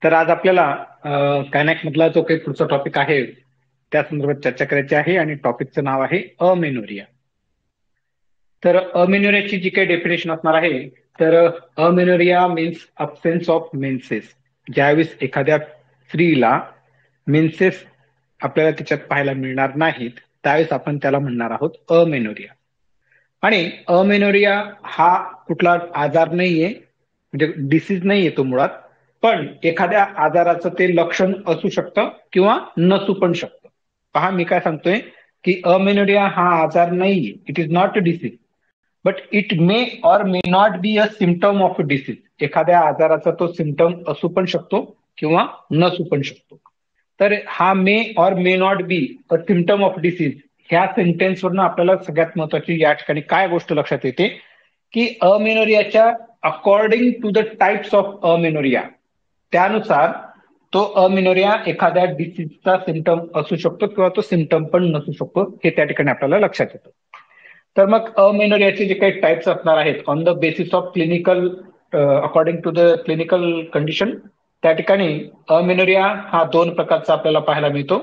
तर आज आपल्याला कायनॅक मधला जो काही पुढचा टॉपिक आहे त्या संदर्भात चर्चा करायची आहे आणि टॉपिकचं नाव आहे अमेनोरिया. तर अमेनोरियाची जी काही डेफिनेशन असणार आहे, तर amenorrhoea means absence of menses. ज्यावेळेस एखाद्या स्त्रीला मेन्सेस आपल्याला त्याच्यात पाहायला मिळणार नाहीत, त्यावेळेस आपण त्याला म्हणणार आहोत अमेनोरिया. आणि अमेनोरिया हा कुठला आजार नाहीये, म्हणजे डिसीज नाहीये तो मुळात, पण एखाद्या आजाराचं ते लक्षण असू शकतं किंवा नसू पण शकतं. पहा मी काय सांगतोय की अमेनोरिया हा आजार नाहीये, it is not a disease, but it may or may not be a symptom of a disease. एखाद्या आजाराचा तो सिम्पटम असू पण शकतो किंवा नसू पण शकतो. तर हा may or may not be a symptom of disease ह्या सेंटेन्सवरनं आपल्याला सगळ्यात महत्वाची या ठिकाणी काय गोष्ट लक्षात येते की अमेनोरियाच्या according to the types of amenorrhea, त्यानुसार तो अमेनोरिया एखाद्या डिसीजचा सिम्पटम असू शकतो किंवा तो सिम्पटम पण नसू शकतो, हे त्या ठिकाणी आपल्याला लक्षात येतं. तर मग अमेनोरियाचे जे काही टाइप्स असणार आहेत on the basis of clinical, according to the clinical condition, त्या ठिकाणी अमेनोरिया हा दोन प्रकारचा आपल्याला पाहायला मिळतो.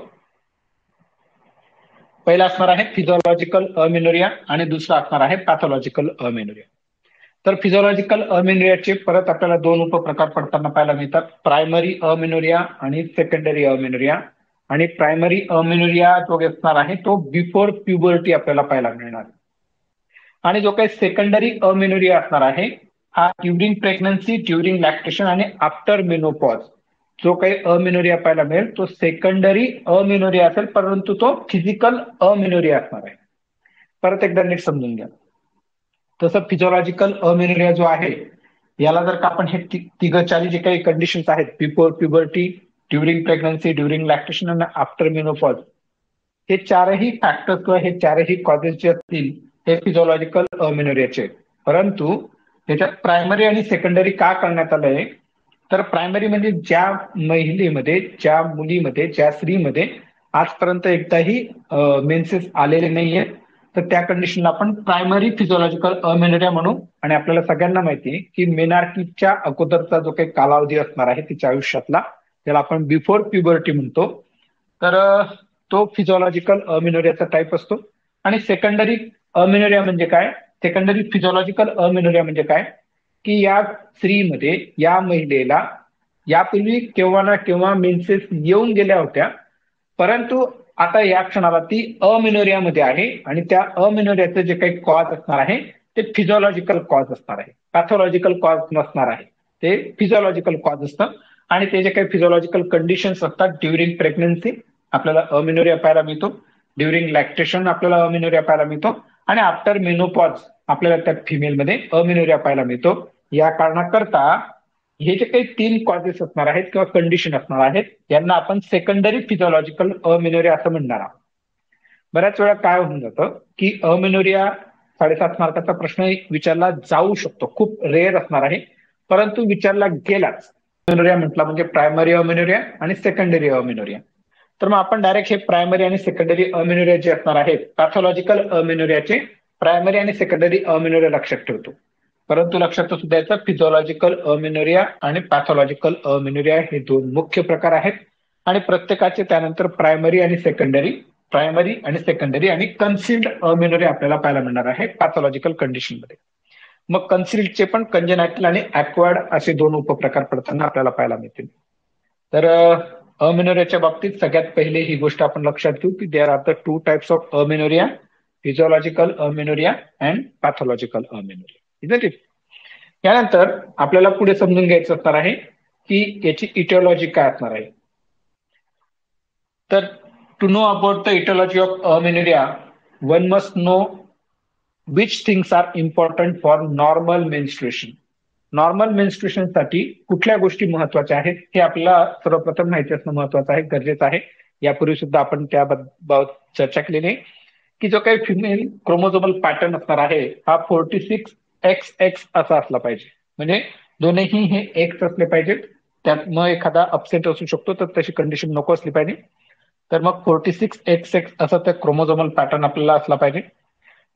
पहिला असणार आहे फिजिओलॉजिकल अमेनोरिया आणि दुसरा असणार आहे पॅथॉलॉजिकल अमेनोरिया. तर फिजिओलॉजिकल अमेनोरियाचे परत आपल्याला दोन उपप्रकार पडताना पाहायला मिळतात, प्रायमरी अमेनोरिया आणि सेकंडरी अमेनोरिया. आणि प्रायमरी अमेनोरिया जो असणार आहे तो बिफोर प्युबर्टी आपल्याला पाहायला मिळणार. आणि जो काही सेकंडरी अमेनोरिया असणार आहे हा ड्युरिंग प्रेग्नन्सी, ड्युरिंग लॅक्टेशन आणि आफ्टर मेनोपॉज जो काही अमेनोरिया पाहायला मिळेल तो सेकंडरी अमेनोरिया असेल, परंतु तो फिजिकल अमेनोरिया असणार आहे. परत एकदा नीट समजून घ्या. तसं फिजिओलॉजिकल अमेनोरिया जो आहे याला जर का आपण हे तिघ चारी जे काही कंडिशन्स आहेत, before puberty, during pregnancy, during lactation आणि आफ्टर मेनोपॉज, हे चारही फॅक्टर्स किंवा हे चारही कॉजेस जे असतील हे फिजिओलॉजिकल अमेनोरियाचे. परंतु त्याच्यात प्रायमरी आणि सेकंडरी का करण्यात आलंय, तर प्रायमरी म्हणजे ज्या महिलेमध्ये, ज्या मुलीमध्ये, ज्या स्त्रीमध्ये आजपर्यंत एकदाही मेन्सेस आलेले नाहीये, तर त्या कंडिशनला आपण प्रायमरी फिजिओलॉजिकल अमेनोरिया म्हणू. आणि आपल्याला सगळ्यांना माहिती आहे की मेनार्कीच्या अगोदरचा जो काही कालावधी असणार आहे तिच्या आयुष्यातला, त्याला आपण बिफोर प्युबर्टी म्हणतो. तर तो फिजिओलॉजिकल अमेनोरियाचा टाईप असतो. आणि सेकंडरी अमेनोरिया म्हणजे काय, सेकंडरी फिजिओलॉजिकल अमेनोरिया म्हणजे काय की या स्त्रीमध्ये, या महिलेला यापूर्वी केव्हा ना केव्हा मेन्सेस येऊन गेल्या होत्या, परंतु आता या क्षणाला ती अमेनोरियामध्ये आहे आणि त्या अमेनोरियाचं जे काही कॉज असणार आहे ते फिजिओलॉजिकल कॉज असणार आहे, पॅथॉलॉजिकल कॉज नसणार आहे, ते फिजिओलॉजिकल कॉज असतं. आणि ते जे काही फिजिओलॉजिकल कंडिशन्स असतात, ड्युरिंग प्रेग्नन्सी आपल्याला अमेनोरिया पाहायला मिळतो, ड्युरिंग लॅक्टेशन आपल्याला अमेनोरिया पाहायला मिळतो, आणि आफ्टर मेनोपॉज आपल्याला त्या फिमेलमध्ये अमेनोरिया पाहायला मिळतो. या कारणाकरता हे जे काही तीन कॉजेस असणार आहेत किंवा कंडिशन असणार आहेत यांना आपण सेकंडरी फिजिओलॉजिकल अमेनोरिया असं म्हणणार आहोत. बऱ्याच वेळा काय होऊन जातं की अमेनोरिया 7.5 मार्काचा प्रश्न विचारला जाऊ शकतो, खूप रेअर असणार आहे, परंतु विचारला गेलाच. अमेनोरिया म्हटला म्हणजे प्रायमरी अमेनोरिया आणि सेकंडरी अमेनोरिया. तर मग आपण डायरेक्ट हे प्रायमरी आणि सेकंडरी अमेनोरिया जे असणार आहेत, पॅथॉलॉजिकल अमेनोरियाचे प्रायमरी आणि सेकंडरी अमेनोरिया लक्षात ठेवतो. परंतु लक्षात असू द्यायचं, फिजिओलॉजिकल अमेनोरिया आणि पॅथॉलॉजिकल अमेनोरिया हे दोन मुख्य प्रकार आहेत. आणि प्रत्येकाचे त्यानंतर प्रायमरी आणि सेकंडरी, प्रायमरी आणि सेकंडरी आणि कन्सिल्ड अमेनोरिया आपल्याला पाहायला मिळणार आहे पॅथॉलॉजिकल कंडिशन मध्ये. मग कन्सिल्डचे पण कंजेनायटल आणि ॲक्वायर्ड असे दोन उपप्रकार पडताना आपल्याला पाहायला मिळतील. तर अमेनोरियाच्या बाबतीत सगळ्यात पहिले ही गोष्ट आपण लक्षात घेऊ की there are the two types of amenorrhoea, physiological amenorrhoea and pathological amenorrhoea. Isn't it? यानंतर आपल्याला पुढे समजून घ्यायचं असणार आहे की याची इटिओलॉजी काय असणार आहे. तर to know about the etiology of amenorrhea, one must know which things are important for normal menstruation. Normal menstruation साठी कुठल्या गोष्टी महत्वाच्या आहेत हे आपल्याला सर्वप्रथम माहिती असणं महत्वाचं आहे, गरजेचं आहे. यापूर्वी सुद्धा आपण त्याबाबत चर्चा केलेली आहे की जो काही फिमेल क्रोमोझोमल पॅटर्न असणार आहे हा 46XX असा असला पाहिजे, म्हणजे दोन्ही हे एक्स असले पाहिजेत, त्यात मग एखादा अपसेट असू शकतो, तर तशी कंडिशन नको असली पाहिजे. तर मग 46XX असा त्या क्रोमोझोमल पॅटर्न आपल्याला असला पाहिजे.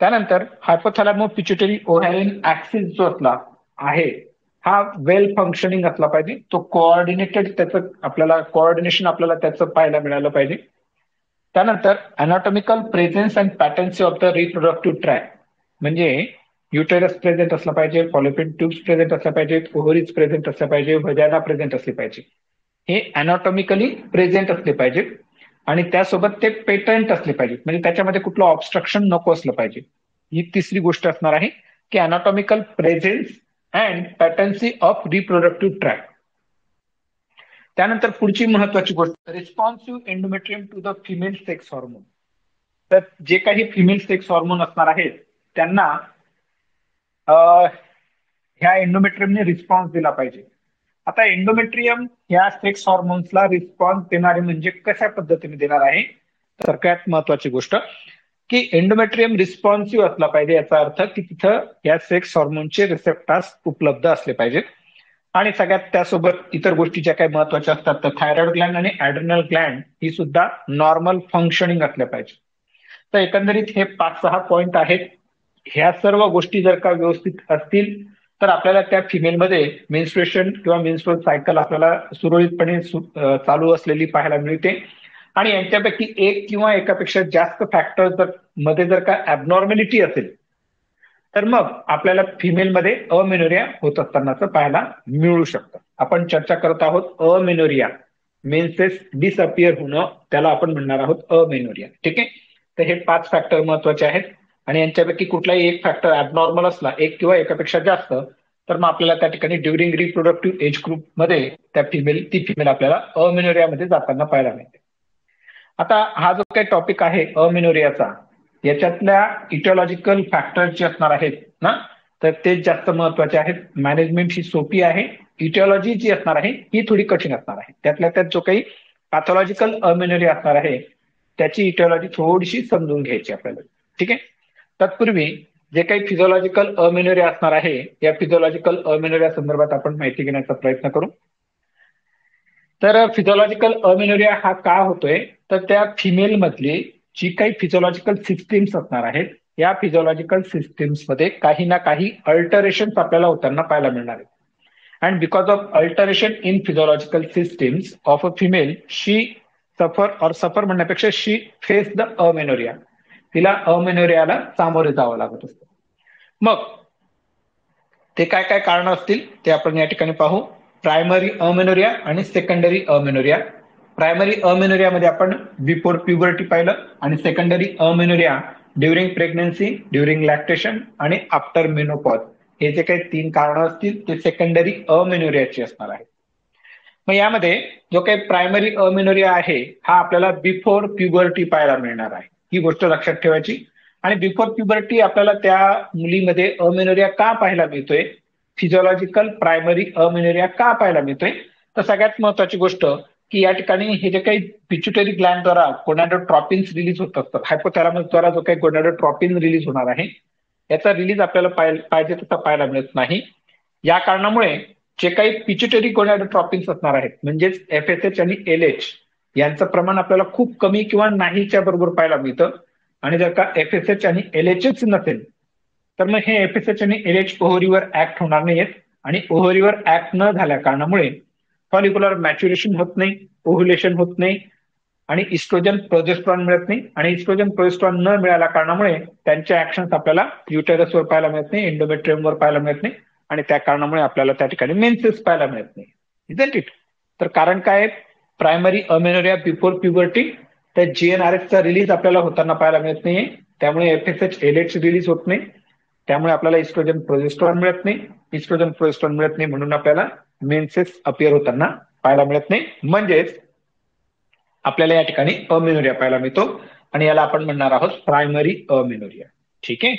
त्यानंतर हायपोथॅलॅमो पिट्युटरी ओव्हॅरियन ऍक्सिस जो असला आहे हा वेल फंक्शनिंग असला पाहिजे, तो कोऑर्डिनेटेड, त्याचं आपल्याला कोऑर्डिनेशन आपल्याला त्याचं पाहायला मिळालं पाहिजे. त्यानंतर anatomical presence and patency of the reproductive tract, म्हणजे युटेरस प्रेझेंट असला पाहिजे, फॉलोपियन ट्यूब्स प्रेझेंट असल्या पाहिजेत, ओव्हरीज प्रेझेंट असल्या पाहिजे, व्हजाना प्रेझेंट असले पाहिजे. हे अनाटॉमिकली प्रेझेंट असले पाहिजे आणि त्यासोबत ते पेटंट असले पाहिजे, म्हणजे त्याच्यामध्ये कुठलं ऑब्स्ट्रक्शन नको असलं पाहिजे. ही तिसरी गोष्ट असणार आहे की anatomical presence and patency of reproductive tract. त्यानंतर पुढची महत्वाची गोष्ट, responsive endometrium to the female sex hormone. तर जे काही फिमेल सेक्स हॉर्मोन असणार आहेत त्यांना ह्या एंडोमेट्रियमने रिस्पॉन्स दिला पाहिजे. आता एंडोमेट्रियम ह्या सेक्स हॉर्मोन्सला रिस्पॉन्स देणारे म्हणजे कशा पद्धतीने देणार आहे, सगळ्यात महत्वाची गोष्ट की एंडोमेट्रियम रिस्पॉन्सिव्ह असला पाहिजे. याचा अर्थ की तिथं या सेक्स हॉर्मोनचे रिसेप्टर्स उपलब्ध असले पाहिजेत. आणि सगळ्यात त्यासोबत इतर गोष्टी ज्या काही महत्वाच्या असतात, तर थायरॉइड ग्लँड आणि ऍड्रिनल ग्लँड ही सुद्धा नॉर्मल फंक्शनिंग असल्या पाहिजे. तर एकंदरीत हे 5-6 पॉइंट आहेत. ह्या सर्व गोष्टी जर का व्यवस्थित असतील तर आपल्याला त्या फिमेलमध्ये मेन्स्ट्रुएशन किंवा मेन्स्ट्रुअल सायकल आपल्याला सुरळीतपणे चालू असलेली पाहायला मिळते. आणि यांच्यापैकी एक किंवा एकापेक्षा जास्त फॅक्टर जर मध्ये जर का ऍबनॉर्मॅलिटी असेल तर मग आपल्याला फिमेलमध्ये अमेनोरिया होत असतानाचं पाहायला मिळू शकतं. आपण चर्चा करत आहोत अमेनोरिया, मेन्सेस डिसअपिअर होणं, त्याला आपण म्हणणार आहोत अमेनोरिया. ठीक आहे. तर हे 5 फॅक्टर महत्वाचे आहेत आणि यांच्यापैकी कुठलाही एक फॅक्टर ऍबनॉर्मल असला, एक किंवा एकापेक्षा जास्त, तर मग आपल्याला त्या ठिकाणी ड्युरिंग रिप्रोडक्टिव्ह एज ग्रुप मध्ये ती फिमेल आपल्याला अमेनोरियामध्ये जाताना पाहायला मिळते. आता हा जो काही टॉपिक आहे अमेनोरियाचा, याच्यातल्या इटिओलॉजिकल फॅक्टर जे असणार आहेत ना, तर ते जास्त महत्वाचे आहेत. मॅनेजमेंट ही सोपी आहे, इटिओलॉजी जी असणार आहे ही थोडी कठीण असणार आहे. त्यातल्या त्यात जो काही पॅथॉलॉजिकल अमेनोरिया असणार आहे त्याची इटिओलॉजी थोडीशी समजून घ्यायची आपल्याला. ठीक आहे. तत्पूर्वी जे काही फिजिओलॉजिकल अमेनोरिया असणार आहे, या फिजिओलॉजिकल अमेनोरिया संदर्भात आपण माहिती घेण्याचा प्रयत्न करू. तर फिजिओलॉजिकल अमेनोरिया हा का होतोय, तर त्या फिमेल मधली जी काही फिजिओलॉजिकल सिस्टीम्स असणार आहेत, या फिजिओलॉजिकल सिस्टीम्स मध्ये काही ना काही अल्टरेशन आपल्याला होताना पाहायला मिळणार आहेत. And because of alteration in physiological systems of a female, she suffer म्हणण्यापेक्षा शी फेस द अमेनोरिया, तिला अमेनोरियाला सामोरे जावं लागत असतं. मग ते काय काय कारण असतील ते आपण या ठिकाणी पाहू. प्रायमरी अमेनोरिया आणि सेकंडरी अमेनोरिया. प्रायमरी अमेनोरियामध्ये आपण बिफोर प्युबर्टी पाहिलं आणि secondary amenorrhoea during pregnancy, during lactation आणि आफ्टर मेनोपॉज, हे जे काही 3 कारण असतील ते सेकंडरी अमेनोरियाची असणार आहे. मग यामध्ये जो काही प्रायमरी अमेनोरिया आहे हा आपल्याला बिफोर प्युबर्टी पाहायला मिळणार आहे, ही गोष्ट लक्षात ठेवायची. आणि बिफोर प्युबर्टी आपल्याला त्या मुलीमध्ये अमेनोरिया का पाहायला मिळतोय, फिजिओलॉजिकल प्रायमरी अमेनोरिया का पाहायला मिळतोय, तर सगळ्यात महत्वाची गोष्ट की या ठिकाणी हे जे काही पिट्युटरी ग्लँडद्वारा गोनॅडोट्रॉपिन्स रिलीज होत असतात, हायपोथॅलॅमसद्वारा जो काही गोनॅडोट्रॉपिन रिलीज होणार आहे याचा रिलीज आपल्याला पाहिजे तसा पाहायला मिळत नाही. या कारणामुळे जे काही पिट्युटरी गोनॅडोट्रॉपिन्स असणार आहेत, म्हणजेच FSH आणि LH यांचं प्रमाण आपल्याला खूप कमी किंवा नाहीच्या बरोबर पाहायला मिळतं. आणि जर का FSH आणि LHच नसेल तर मग हे FSH आणि LH ओव्हरीवर ऍक्ट होणार नाहीत आणि ओव्हरीवर ऍक्ट न झाल्या कारणामुळे फॉलिक्युलर मॅच्युरेशन होत नाही, ओव्ह्युलेशन होत नाही आणि इस्ट्रोजन प्रोजेस्ट्रॉन मिळत नाही. आणि इस्ट्रोजन प्रोजेस्ट्रॉन न मिळाल्या कारणामुळे त्यांच्या ऍक्शन्स आपल्याला युटेरसवर पाहायला मिळत नाही, एंडोमेट्रियमवर पाहायला मिळत नाही आणि त्या कारणामुळे आपल्याला त्या ठिकाणी मेन्सेस पाहायला मिळत नाही. Isn't it? तर कारण काय, प्रायमरी अमेनोरिया बिफोर प्युबर्टी, तर GnRH चा रिलीज आपल्याला होताना पाहायला मिळत नाहीये, त्यामुळे FSH LH रिलीज होत नाही, त्यामुळे आपल्याला इस्ट्रोजन प्रोजेस्ट्रॉन मिळत नाही. इस्ट्रोजन प्रोजेस्ट्रॉन मिळत नाही म्हणून आपल्याला मेन्सेस अपिअर होताना पाहायला मिळत नाही, म्हणजेच आपल्याला या ठिकाणी अमेनोरिया पाहायला मिळतो आणि याला आपण म्हणणार आहोत प्रायमरी अमेनोरिया. ठीक आहे.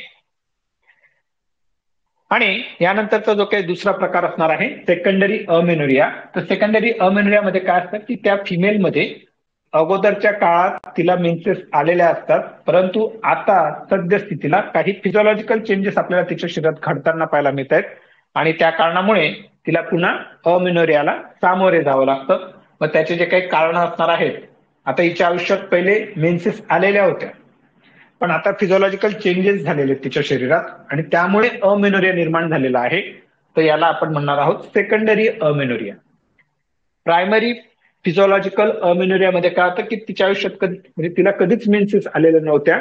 आणि यानंतरचा जो काही दुसरा प्रकार असणार आहे सेकंडरी अमेनोरिया. तर सेकंडरी अमेनोरियामध्ये काय असतं की त्या फिमेलमध्ये अगोदरच्या काळात तिला मेन्सेस आलेल्या असतात, परंतु आता सद्यस्थितीला काही फिजिओलॉजिकल चेंजेस आपल्याला तिच्या शरीरात घडताना पाहायला मिळत आहेत आणि त्या कारणामुळे तिला पुन्हा अमेनोरियाला सामोरे जावं लागतं. मग त्याचे जे काही कारण असणार आहेत, आता हिच्या आयुष्यात पहिले मेन्सेस आलेल्या होत्या पण आता फिजिओलॉजिकल चेंजेस झालेले तिच्या शरीरात आणि त्यामुळे अमेनोरिया निर्माण झालेला आहे. तर याला आपण म्हणणार आहोत सेकंडरी अमेनोरिया. प्रायमरी फिजिओलॉजिकल अमेनोरियामध्ये काय होतं की तिच्या आयुष्यात म्हणजे तिला कधीच मेन्सेस आलेल्या नव्हत्या,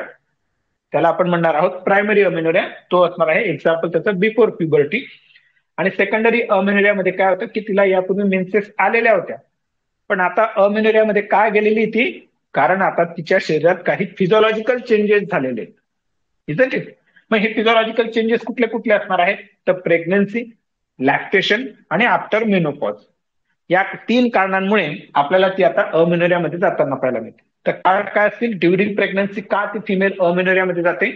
त्याला आपण म्हणणार आहोत प्रायमरी अमेनोरिया. तो असणार आहे एक्झाम्पल त्याचं बिफोर प्युबर्टी. आणि सेकंडरी अमेनोरियामध्ये काय होतं की तिला यापूर्वी मेन्सेस आलेल्या होत्या, पण आता अमेनोरियामध्ये काय गेलेली ती, कारण आता तिच्या शरीरात काही फिजिओलॉजिकल चेंजेस झालेले आहेत. Isn't it? मग हे फिजिओलॉजिकल चेंजेस कुठले कुठले असणार आहेत, तर प्रेग्नन्सी, लॅक्टेशन आणि आफ्टर मेनोपॉज, या 3 कारणांमुळे आपल्याला ती आता अमेनोरियामध्ये जाताना पाहायला मिळते. तर काय काय असतील ड्युरिंग प्रेग्नन्सी का ती फिमेल अमेनोरियामध्ये जाते,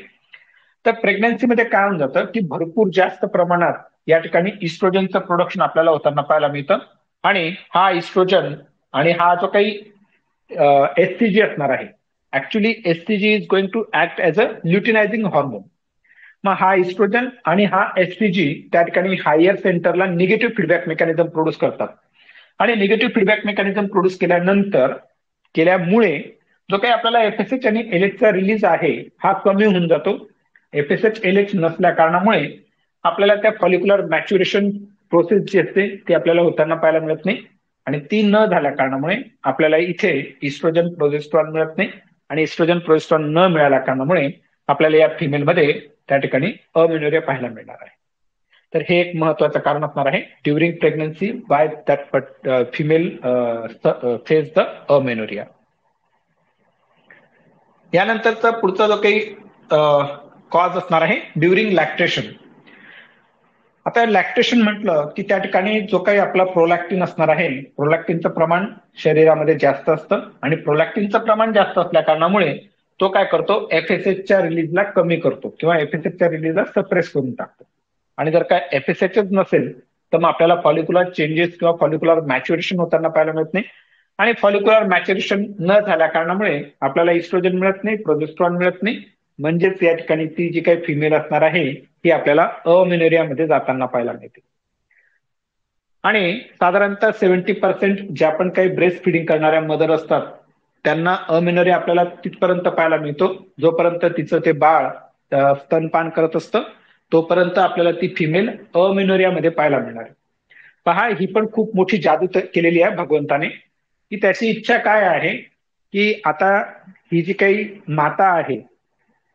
तर प्रेग्नन्सीमध्ये काय होऊन जातं की भरपूर जास्त प्रमाणात या ठिकाणी इस्ट्रोजनचं प्रोडक्शन आपल्याला होताना पाहायला मिळतं. आणि हा इस्ट्रोजन आणि हा जो काही एससीजी असणार आहे, actually SCG is going to act as a luteinising hormone. मग हा इस्ट्रोजन आणि हा एससीजी त्या ठिकाणी हायर सेंटरला निगेटिव्ह फीडबॅक मेकॅनिझम प्रोड्यूस करतात. आणि निगेटिव्ह फीडबॅक मेकॅनिझम प्रोड्यूस केल्यामुळे जो काही आपल्याला एफएसएच आणि एलएचचा रिलीज आहे हा कमी होऊन जातो. एफएसएच एलएच नसल्या कारणामुळे आपल्याला त्या फॉलिक्युलर मॅच्युरेशन प्रोसेस जी असते ती आपल्याला होताना पाहायला मिळत नाही. आणि ती न झाल्या कारणामुळे आपल्याला इथे इस्ट्रोजन प्रोजेस्ट्रॉन मिळत नाही. आणि इस्ट्रोजन प्रोजेस्ट्रॉन न मिळाल्या कारणामुळे आपल्याला या फिमेलमध्ये त्या ठिकाणी अमेनोरिया पाहायला मिळणार आहे. तर हे एक महत्वाचं कारण असणार आहे. During pregnancy by that female face the amenorrhea. यानंतरचा पुढचा जो काही कॉज असणार आहे ड्युरिंग लॅक्टेशन. आता लॅक्टेशन म्हटलं की त्या ठिकाणी जो काही आपला प्रोलॅक्टिन असणार आहे, प्रोलॅक्टिनचं प्रमाण शरीरामध्ये जास्त असतं आणि प्रोलॅक्टिनचं प्रमाण जास्त असल्या कारणामुळे तो काय करतो, एफएसएचच्या रिलीजला कमी करतो किंवा एफएसएचच्या रिलीजला सप्रेस करून टाकतो. आणि जर काय एफएसएचच नसेल तर मग आपल्याला फॉलिक्युलर चेंजेस किंवा फॉलिक्युलर मॅच्युरेशन होताना पाहायला मिळत नाही. आणि फॉलिक्युलर मॅच्युरेशन न झाल्या कारणामुळे आपल्याला इस्ट्रोजन मिळत नाही, प्रोजेस्ट्रॉन मिळत नाही. म्हणजेच या ठिकाणी ती जी काही फिमेल असणार आहे ही आपल्याला अमेनोरियामध्ये जाताना पाहायला मिळते. आणि साधारणतः 70% ज्या पण काही ब्रेस्ट फिडिंग करणाऱ्या मदर असतात त्यांना अमेनोरिया आपल्याला तिथपर्यंत पाहायला मिळतो जोपर्यंत तिचं ते बाळ स्तनपान करत असतं, तोपर्यंत आपल्याला ती फिमेल अमेनोरियामध्ये पाहायला मिळणार. पहा, ही पण खूप मोठी जादू केलेली आहे भगवंताने, की त्याची इच्छा काय आहे की आता ही जी काही माता आहे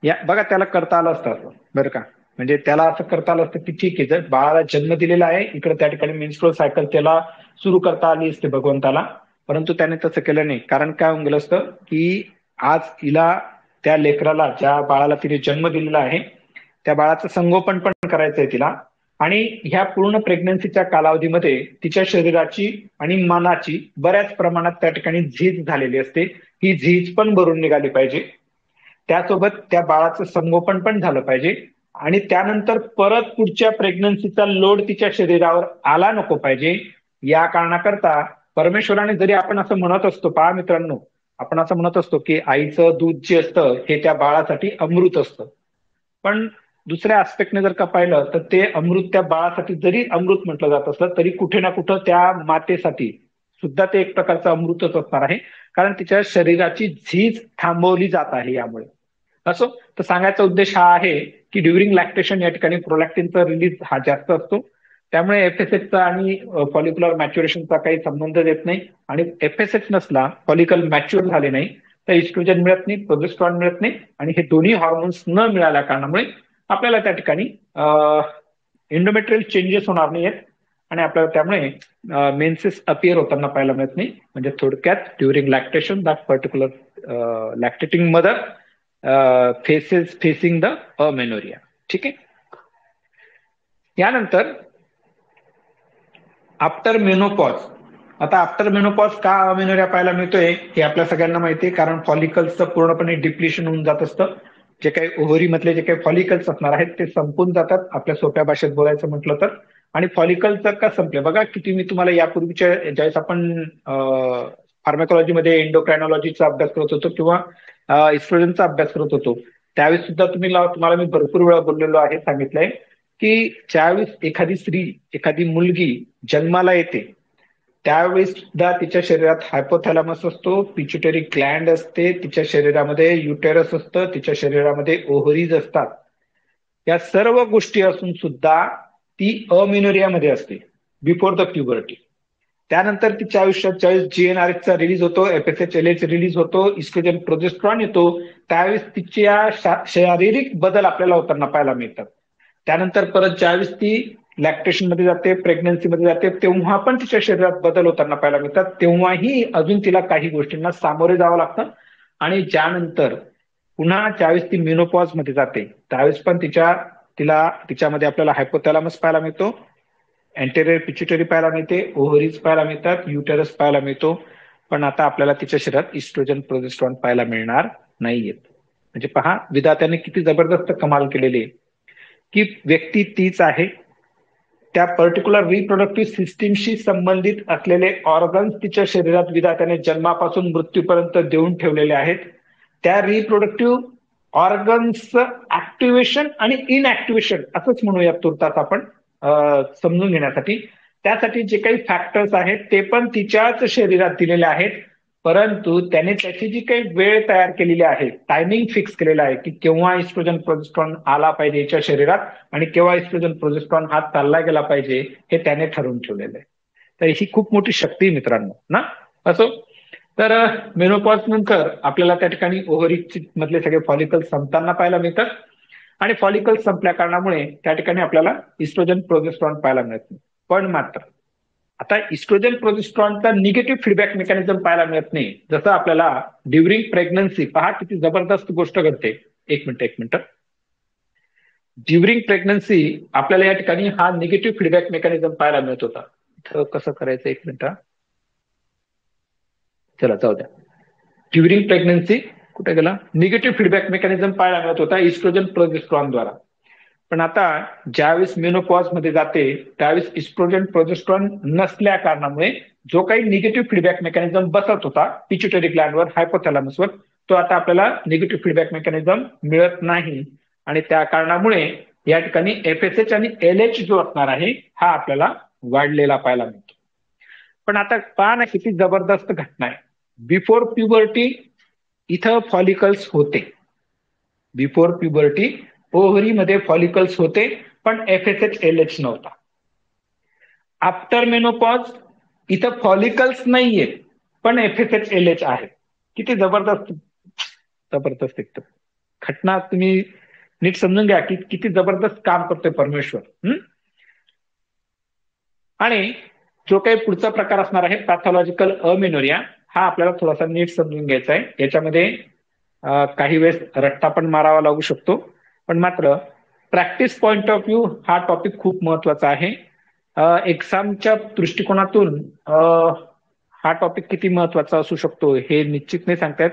या बघा, त्याला करता आलं असतं असं बरं का, म्हणजे त्याला असं करता आलं असतं की ठीक आहे, जर बाळाला जन्म दिलेला आहे इकडे त्या ठिकाणी मेन्स्ट्रुअल सायकल त्याला सुरू करता आली असते भगवंताला, परंतु त्याने तसं केलं नाही. कारण काय होऊन गेलं असतं की आज हिला त्या लेकराला, ज्या बाळाला तिने जन्म दिलेला आहे त्या बाळाचं संगोपन पण करायचंय तिला. आणि ह्या पूर्ण प्रेग्नन्सीच्या कालावधीमध्ये तिच्या शरीराची आणि मनाची बऱ्याच प्रमाणात त्या ठिकाणी झीज झालेली असते. ही झीज पण भरून निघाली पाहिजे, त्यासोबत त्या बाळाचं संगोपन पण झालं पाहिजे. आणि त्यानंतर परत पुढच्या प्रेग्नन्सीचा लोड तिच्या शरीरावर आला नको पाहिजे. या कारणाकरता परमेश्वराने, जरी आपण असं म्हणत असतो, पहा मित्रांनो, आपण असं म्हणत असतो की आईचं दूध जे असतं हे त्या बाळासाठी अमृत असतं, पण दुसऱ्या आस्पेक्टने जर का पाहिलं तर ते अमृत त्या बाळासाठी जरी अमृत म्हटलं जात असलं तरी कुठे ना कुठं त्या मातेसाठी सुद्धा ते एक प्रकारचं अमृतच असणार आहे, कारण तिच्या शरीराची झीज थांबवली जात आहे यामुळे. असो, तर सांगायचा उद्देश हा आहे की ड्युरिंग लॅक्टेशन या ठिकाणी प्रोलॅक्टिनचा रिलीज हा जास्त असतो, त्यामुळे एफएसएचचा आणि फॉलिक्युलर मॅच्युरेशनचा काही संबंध येत नाही. आणि एफएसएच नसला, फॉलिकल मॅच्युअर झाले नाही, तर इस्ट्रोजन मिळत नाही, प्रोजेस्ट्रॉन मिळत नाही, आणि हे दोन्ही हॉर्मोन्स न मिळाल्या कारणामुळे आपल्याला त्या ठिकाणी एंडोमेट्रियल चेंजेस होणार नाहीयेत आणि आपल्याला त्यामुळे मेन्सेस अपियर होताना पाहायला मिळत नाही. म्हणजे थोडक्यात during lactation that particular lactating mother facing the amenorrhea. ठीक आहे. यानंतर आफ्टर मेनोपॉज. आता आफ्टर मेनोपॉज का अमेनोरिया पाहायला मिळतोय हे आपल्या सगळ्यांना माहिती आहे, कारण फॉलिकल्सचं पूर्णपणे डिप्लिशन होऊन जात असतं. जे काही ओव्हरी मधले जे काही फॉलिकल्स असणार आहेत ते संपून जातात, आपल्या सोप्या भाषेत बोलायचं म्हटलं तर. आणि फॉलिकल जर का संपले, बघा किती मी तुम्हाला यापूर्वीच्या ज्यावेळेस आपण फार्मॅकॉलॉजीमध्ये एंडोक्रायनॉलॉजीचा अभ्यास करत होतो किंवा इस्ट्रोजनचा अभ्यास करत होतो, त्यावेळेस सुद्धा तुम्हाला मी भरपूर वेळा बोललेलो आहे, सांगितलंय की ज्यावेळेस एखादी स्त्री, एखादी मुलगी जन्माला येते त्यावेळेस सुद्धा तिच्या शरीरात हायपोथॅलॅमस असतो, पिच्युटरी ग्लँड असते, तिच्या शरीरामध्ये युटेरस असतं, तिच्या शरीरामध्ये ओव्हरीज असतात. या सर्व गोष्टी असून सुद्धा ती अमिनोरियामध्ये असते बिफोर द प्युबर्टी. त्यानंतर तिच्या आयुष्यात ज्यावेळेस GnRH चा रिलीज होतो, FSH रिलीज होतो, इस्ट्रोजन प्रोजेस्ट्रॉन येतो, त्यावेळेस तिच्या शारीरिक बदल आपल्याला होताना पाहायला मिळतात. त्यानंतर परत ज्यावेळेस ती लॅक्टेशन मध्ये जाते, प्रेग्नन्सी मध्ये जाते, तेव्हा पण तिच्या शरीरात बदल होताना पाहायला मिळतात. तेव्हाही अजून तिला काही गोष्टींना सामोरे जावं लागतं. आणि ज्यानंतर पुन्हा ज्यावेळेस ती मेनोपॉज मध्ये जाते त्यावेळेस पण तिच्यामध्ये आपल्याला हायपोथॅलॅमस पाहायला मिळतो, अँटेरियर पिट्युटरी पाहायला मिळते, ओव्हरीज पाहायला मिळतात, युटेरस पाहायला मिळतो. पण आता आपल्याला तिच्या शरीरात इस्ट्रोजन प्रोजेस्ट्रॉन पाहायला मिळणार नाहीयेत. म्हणजे पहा विधात्याने किती जबरदस्त कमाल केलेली आहे की व्यक्ती तीच आहे, त्या पर्टिक्युलर रिप्रोडक्टिव्ह सिस्टीमशी संबंधित असलेले ऑर्गन्स तिच्या शरीरात विधात्याने जन्मापासून मृत्यूपर्यंत देऊन ठेवलेले आहेत. त्या रिप्रोडक्टिव्ह ऑर्गन्सचं ऍक्टिव्हेशन आणि इनऍक्टिव्हेशन असंच म्हणूया तुर्तास आपण समजून घेण्यासाठी. त्यासाठी जे काही फॅक्टर्स आहेत ते पण तिच्याच शरीरात दिलेले आहेत. परंतु त्याने त्याची जी काही वेळ तयार केलेली आहे, टायमिंग फिक्स केलेला आहे की केव्हा इस्ट्रोजन प्रोजेस्ट्रॉन आला पाहिजे याच्या शरीरात आणि केव्हा इस्ट्रोजन प्रोजेस्ट्रॉन हा चालला गेला पाहिजे हे त्याने ठरवून ठेवलेलं आहे. तर ही खूप मोठी शक्ती आहे मित्रांनो ना. असो, तर मेनोपॉज नंतर आपल्याला त्या ठिकाणी ओव्हरी मधले सगळे फॉलिकल्स संपताना पाहायला मिळतात आणि फॉलिकल्स संपल्या कारणामुळे त्या ठिकाणी आपल्याला इस्ट्रोजन प्रोजेस्ट्रॉन पाहायला मिळत नाही. पण मात्र आता इस्ट्रोजन प्रोजेस्ट्रॉनचा निगेटिव्ह फीडबॅक मेकॅनिझम पाहायला मिळत नाही. जसं आपल्याला ड्युरिंग प्रेग्नन्सी, पहा किती जबरदस्त गोष्ट घडते. एक मिनिट. ड्युरिंग प्रेग्नन्सी आपल्याला या ठिकाणी हा निगेटिव्ह फीडबॅक मेकॅनिझम पाहायला मिळत होता. इथं कसं करायचं, एक मिनिट, चला जाऊ द्या. ड्युरिंग प्रेग्नन्सी कुठे गेला, निगेटिव्ह फीडबॅक मेकॅनिझम पाहायला मिळत होता इस्ट्रोजन प्रोजेस्ट्रॉन द्वारा. पण आता ज्यावेळेस मेनोपॉज मध्ये जाते त्यावेळेस इस्ट्रोजन प्रोजेस्ट्रॉन नसल्या कारणामुळे जो काही निगेटिव्ह फीडबॅक मेकॅनिझम बसत होता पिट्युटरी ग्लँडवर, हायपोथॅलॅमसवर, तो आता आपल्याला निगेटिव्ह फीडबॅक मेकॅनिझम मिळत नाही. आणि त्या कारणामुळे या ठिकाणी FSH आणि LH जो असणार आहे हा आपल्याला वाढलेला पाहायला मिळतो. पण आता पहा ना किती जबरदस्त घटना आहे. बिफोर प्युबर्टी इथं फॉलिकल्स होते, बिफोर प्युबर्टी ओव्हरीमध्ये फॉलिकल्स होते पण FSH LH नव्हता. आफ्टर मेनोपॉज इथं फॉलिकल्स नाहीये पण FSH LH आहे. किती जबरदस्त जबरदस्त एकदम घटना. तुम्ही नीट समजून घ्या की किती जबरदस्त काम करतोय परमेश्वर. आणि जो काही पुढचा प्रकार असणार आहे पॅथॉलॉजिकल अमेनोरिया, हा आपल्याला थोडासा नीट समजून घ्यायचा आहे. याच्यामध्ये काही वेळेस रट्टा पण मारावा लागू शकतो. पण मात्र प्रॅक्टिस पॉइंट ऑफ व्ह्यू हा टॉपिक खूप महत्वाचा आहे. एक्झामच्या दृष्टिकोनातून हा टॉपिक किती महत्वाचा असू शकतो हे निश्चित नाही सांगतायत.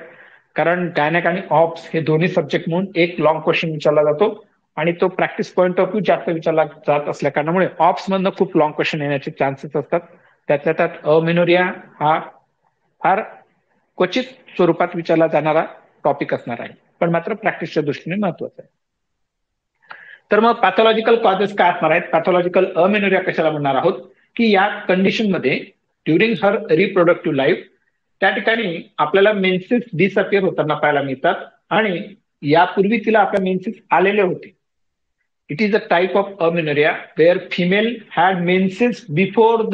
कारण गायनॅक आणि ऑप्स हे दोन्ही सब्जेक्ट म्हणून एक लॉंग क्वेश्चन विचारला जातो आणि तो प्रॅक्टिस पॉइंट ऑफ व्ह्यू जास्त विचारला जात असल्या कारणामुळे ऑप्स मधनं खूप लॉंग क्वेश्चन येण्याचे चान्सेस असतात. त्यातल्या त्यात अमेनोरिया हा फार क्वचित स्वरूपात विचारला जाणारा टॉपिक असणार आहे, पण मात्र प्रॅक्टिसच्या दृष्टीने महत्वाचा आहे. तर मग पॅथॉलॉजिकल कॉजेस काय असणार आहेत, पॅथॉलॉजिकल अमेनोरिया कशाला म्हणणार आहोत की या कंडिशनमध्ये ड्युरिंग हर रिप्रोडक्टिव्ह लाईफ त्या ठिकाणी आपल्याला मेन्सेस डिसअपिअर होताना पाहायला मिळतात आणि यापूर्वी तिला आपल्या मेन्सेस आलेले होते. It is a type of amenorrhoea where female had menses before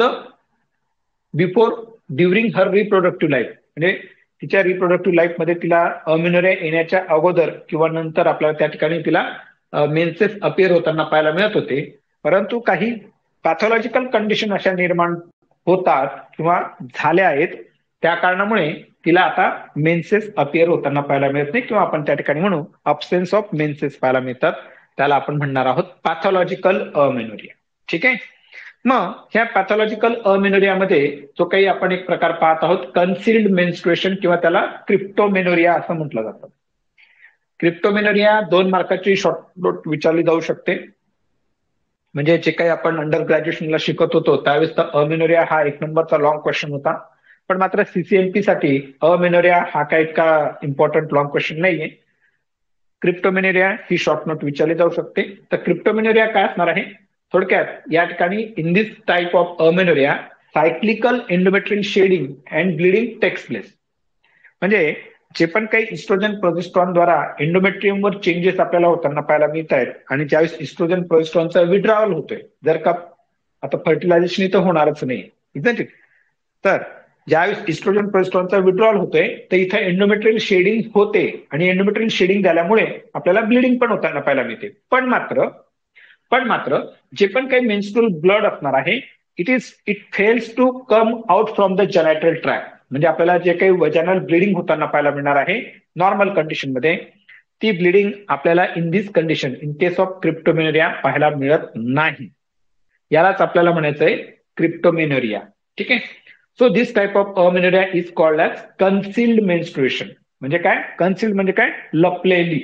during her reproductive life. म्हणजे तिच्या रिप्रोडक्टिव्ह लाईफ मध्ये तिला अमेनोरिया येण्याच्या अगोदर किंवा नंतर आपल्याला त्या ठिकाणी तिला मेन्सेस अपिअर होताना पाहायला मिळत होते. परंतु काही पॅथॉलॉजिकल कंडिशन अशा निर्माण होतात किंवा झाल्या आहेत त्या कारणामुळे तिला आता मेन्सेस अपिअर होताना पाहायला मिळत नाही किंवा आपण त्या ठिकाणी म्हणू अब्सेन्स ऑफ मेन्सेस पाहायला मिळतात. त्याला आपण म्हणणार आहोत पॅथॉलॉजिकल अमेनोरिया. ठीक आहे. मग ह्या पॅथॉलॉजिकल अमेनोरियामध्ये जो काही आपण एक प्रकार पाहत आहोत कन्सिल्ड मेन्स्ट्रुएशन किंवा त्याला क्रिप्टोमेनोरिया असं म्हटलं जातं. क्रिप्टोमेनोरिया 2 मार्काची शॉर्ट नोट विचारली जाऊ शकते. म्हणजे जे काही आपण अंडर ग्रॅज्युएशनला शिकत होतो त्यावेळेस तर अमेनोरिया हा 1 नंबरचा लॉंग क्वेश्चन होता. पण मात्र CCNP साठी अमेनोरिया हा काही इतका इम्पॉर्टंट लॉंग क्वेश्चन नाहीये. क्रिप्टोमेनोरिया ही शॉर्ट नोट विचारली जाऊ शकते. तर क्रिप्टोमेनोरिया काय असणार आहे थोडक्यात या ठिकाणी in this type of amenorrhea cyclical endometrial shedding and bleeding takes place. म्हणजे जे पण काही इस्ट्रोजन प्रोजेस्ट्रॉन द्वारा एंडोमेट्रियमवर चेंजेस आपल्याला होताना पाहायला मिळत आहेत आणि ज्यावेळेस इस्ट्रोजन प्रोजेस्ट्रॉनचा विड्रॉवल होतोय, जर का आता फर्टिलायझेशन इथं होणारच नाही, इजंट इट? तर ज्यावेळेस इस्ट्रोजन प्रोजेस्ट्रॉनचा विड्रॉवल होतोय तर इथं एंडोमेट्रियल शेडिंग होते आणि एंडोमेट्रियल शेडिंग झाल्यामुळे आपल्याला ब्लिडिंग पण होताना पाहायला मिळते. पण मात्र जे पण काही मेन्स्ट्रुअल ब्लड असणार आहे, it fails to come out from the genital tract. म्हणजे आपल्याला जे काही वजानल ब्लिडिंग होताना पाहायला मिळणार आहे नॉर्मल कंडिशनमध्ये, ती ब्लिडिंग आपल्याला in this condition, in case of cryptomenorrhea पाहायला मिळत नाही. यालाच आपल्याला म्हणायचंय क्रिप्टोमेनोरिया. ठीक आहे. So this type of amenorrhea is called as concealed menstruation. म्हणजे काय? कन्सिल्ड म्हणजे काय? लपलेली.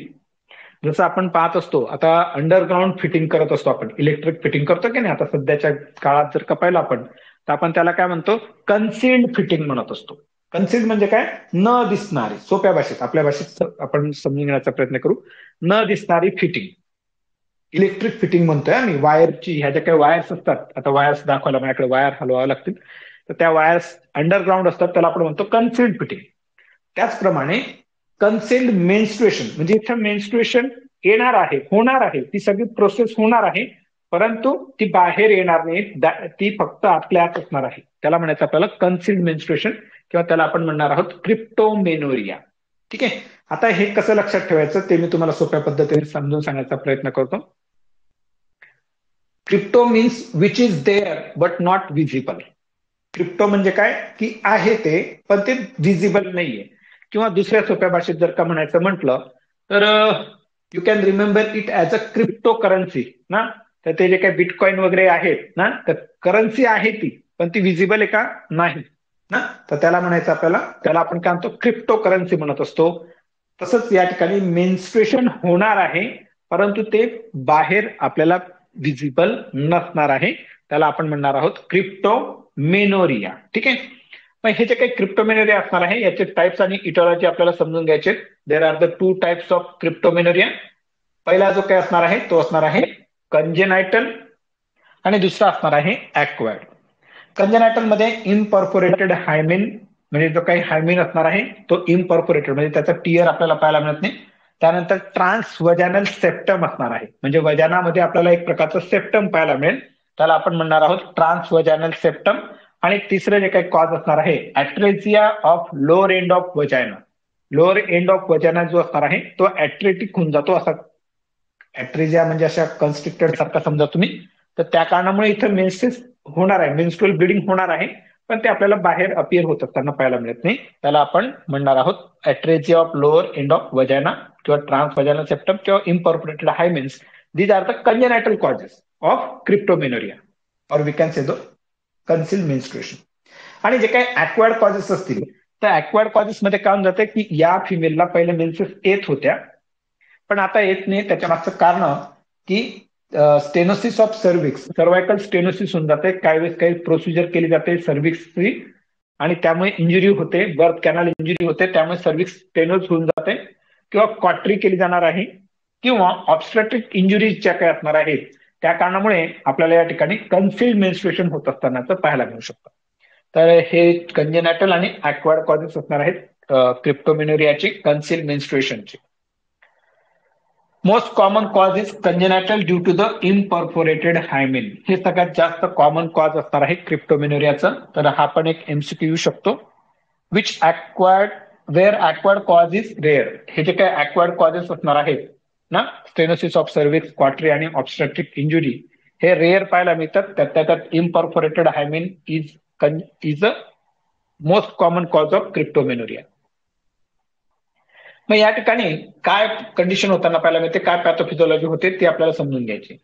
जसं आपण पाहत असतो आता अंडरग्राऊंड फिटिंग करत असतो, आपण इलेक्ट्रिक फिटिंग करतो की नाही, आता सध्याच्या काळात जर का पाहिलं आपण तर आपण त्याला काय म्हणतो? कन्सिल्ड फिटिंग म्हणत असतो. कन्सिल्ड म्हणजे काय? न दिसणारी. सोप्या भाषेत, आपल्या भाषेत आपण समजून घेण्याचा प्रयत्न करू. न दिसणारी फिटिंग, इलेक्ट्रिक फिटिंग म्हणतोय आम्ही. वायरची, ह्या ज्या काही वायर्स असतात, आता वायर्स दाखवायला माझ्याकडे वायर हलवाव्या लागतील, तर त्या वायर्स अंडरग्राऊंड असतात, त्याला आपण म्हणतो कन्सिल्ड फिटिंग. त्याचप्रमाणे कन्सिल्ड मेन्स्ट्रुएशन म्हणजे इथं मेन्स्ट्रुएशन येणार आहे, होणार आहे, ती सगळी प्रोसेस होणार आहे, परंतु ती बाहेर येणार नाही, ती फक्त आतल्या आत असणार आहे. त्याला म्हणायचं आपल्याला कन्सिल्ड मेन्स्ट्रुएशन, किंवा त्याला आपण म्हणणार आहोत क्रिप्टोमेनोरिया. ठीक आहे. आता हे कसं लक्षात ठेवायचं ते मी तुम्हाला सोप्या पद्धतीने समजून सांगण्याचा प्रयत्न करतो. Crypto means which is there but not visible. Crypto म्हणजे काय? की आहे ते, पण ते विजिबल नाहीये. किंवा दुसऱ्या सोप्या भाषेत जर का म्हणायचं म्हटलं तर you can remember it as a crypto currency ना. तर ते जे काही बिटकॉइन वगैरे आहेत ना, तर करन्सी आहे ती, पण ती विजिबल आहे का? नाही ना. तर त्याला म्हणायचं आपल्याला, त्याला आपण काय म्हणतो? क्रिप्टो करन्सी म्हणत असतो. तसंच या ठिकाणी मेन्स्ट्रुएशन होणार आहे, परंतु ते बाहेर आपल्याला विजिबल नसणार आहे. त्याला आपण म्हणणार आहोत क्रिप्टोमेनोरिया. ठीक आहे. मग हे जे काही क्रिप्टोमेनोरिया असणार आहे, याचे टाइप्स आणि इटॉलॉजी आपल्याला समजून घ्यायचे. There are the 2 types of cryptomenorrhea. पहिला जो काही असणार आहे तो असणार आहे कंजेनायटल आणि दुसरा असणार आहे ॲक्वायर्ड. कंजेनायटल मध्ये इम्परफोरेटेड हायमेन, म्हणजे जो काही हायमेन असणार आहे तो इम्परफोरेटेड, म्हणजे त्याचा टियर आपल्याला पाहायला मिळत नाही. त्यानंतर ट्रान्सवजानल सेप्टम असणार आहे, म्हणजे वजानामध्ये आपल्याला एक प्रकारचं सेप्टम पाहायला मिळेल, त्याला आपण म्हणणार आहोत ट्रान्सवजानल सेप्टम. आणि तिसरं जे काही कॉज असणार आहे atresia of lower end of vagina. Lower end of vagina जो असणार आहे तो ऍट्रेटिक होऊन जातो, असा ऍट्रेसिया म्हणजे अशा कन्स्ट्रिक्टेड सारखा समजा तुम्ही. तर त्या कारणामुळे इथं मेन्सेस होणार आहे, मेन्स्ट्रुअल ब्लिडिंग होणार आहे, पण ते आपल्याला बाहेर अपियर होत असताना पाहायला मिळत नाही. त्याला आपण म्हणणार आहोत atresia of lower end of vagina किंवा ट्रान्सवजानल सेप्टम किंवा imperforated hymens. These are the congenital causes of cryptomenorrhea, और we can say the concealed menstruation. आणि जे काही ॲक्वायर्ड कॉजेस असतील, तर ॲक्वायर्ड कॉजेस मध्ये काय होऊन जाते की या फिमेलला पहिले मेन्सेस येत होत्या, पण आता येत नाही. त्याच्या मागचं कारण की स्टेनोसिस ऑफ सर्व्हिक्स, सर्वायकल स्टेनोसिस होऊन जाते. काही वेळेस काही प्रोसिजर केली जाते सर्व्हिक्सची आणि त्यामुळे इंजुरी होते, बर्थ कॅनल इंजुरी होते, त्यामुळे सर्व्हिक्स स्टेनोस होऊन जाते, किंवा क्वाट्री केली जाणार आहे, किंवा ऑब्स्ट्रॅक्टिक इंजुरीज ज्या काही असणार आहेत त्या कारणामुळे आपल्याला या ठिकाणी कन्सिल्ड मेन्स्ट्रुएशन होत असतानाच पाहायला मिळू शकतं. तर हे कंजेनायटल आणि ॲक्वायर्ड कॉजेस असणार आहेत क्रिप्टोमेनोरियाची, कन्सिल्ड मेन्स्ट्रुएशनची. Most common cause is congenital due to the imperforated hymen. हे सगळ्यात जास्त कॉमन कॉज असणार आहे क्रिप्टोमेनोरियाचं. तर हा पण एक एमसीक्यू येऊ शकतो. Which acquired, where acquired cause is rare. हे जे काही ॲक्वायर्ड कॉजेस असणार आहेत ना, स्टेनोसिस ऑफ सर्व्हिक्स, क्वाट्री आणि ऑब्स्ट्रॅक्टिक इंजुरी, हे रेअर पाहायला मिळतात. त्यात imperforated hymen is a most common cause of cryptomenorrhea. मग या ठिकाणी काय कंडिशन होताना पाहायला मिळते, काय पॅथोफिजिओलॉजी होते ते आपल्याला समजून घ्यायचे.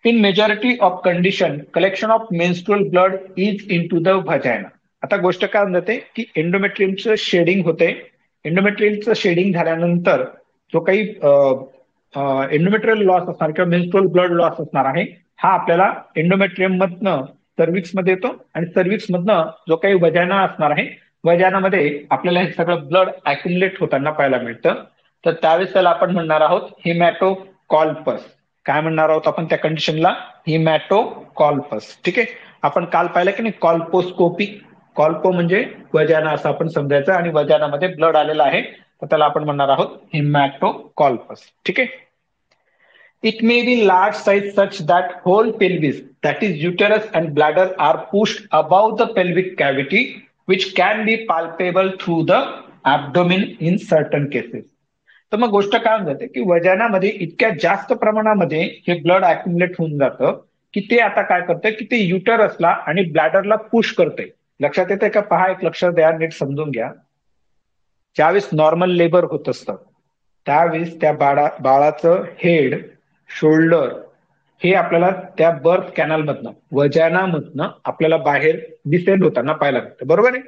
In majority of condition collection of menstrual blood is in to the vagina. आता गोष्ट काय होऊन जाते की एंडोमेट्रियमचं शेडिंग होते. एंडोमेट्रियमचं शेडिंग झाल्यानंतर जो काही एंडोमेट्रियल लॉस असणार किंवा मेन्स्ट्रुअल ब्लड लॉस असणार आहे, हा आपल्याला एंडोमेट्रियम मधनं सर्व्हिक्स मध्ये येतो, आणि सर्व्हिक्स मधनं जो काही वजायना असणार आहे, वजानामध्ये आपल्याला हे सगळं ब्लड अॅक्युमुलेट होताना पाहायला मिळतं. तर त्यावेळेस त्याला आपण म्हणणार आहोत हिमॅटोकॉल्पस. काय म्हणणार आहोत आपण त्या कंडिशनला? हिमॅटोकॉल्पस. ठीक आहे. आपण काल पाहिलं की नाही कॉल्पोस्कोपी, कॉल्पो म्हणजे वजाना असं आपण समजायचं, आणि वजानामध्ये ब्लड आलेला आहे तर त्याला आपण म्हणणार आहोत हिमॅटोकॉल्पस. ठीक आहे. It may be large size such that whole pelvis, that is uterus and bladder, are pushed above the pelvic cavity, which can be palpable through the abdomen in certain cases. तर मग गोष्ट काय होऊन जाते की वजानामध्ये इतक्या जास्त प्रमाणामध्ये हे ब्लड अक्युमुलेट होऊन जातं की ते आता काय करतंय की ते युटरसला आणि ब्लॅडरला पुश करतंय. लक्षात येतंय का? पहा, एक लक्ष द्या, नीट समजून घ्या. ज्यावेळेस नॉर्मल लेबर होत असतं त्यावेळेस त्या बाळाचं हेड, शोल्डर हे आपल्याला त्या बर्थ कॅनल मधनं, वजानामधनं आपल्याला बाहेर डिसेंड होताना पाहायला मिळतं. बरोबर आहे.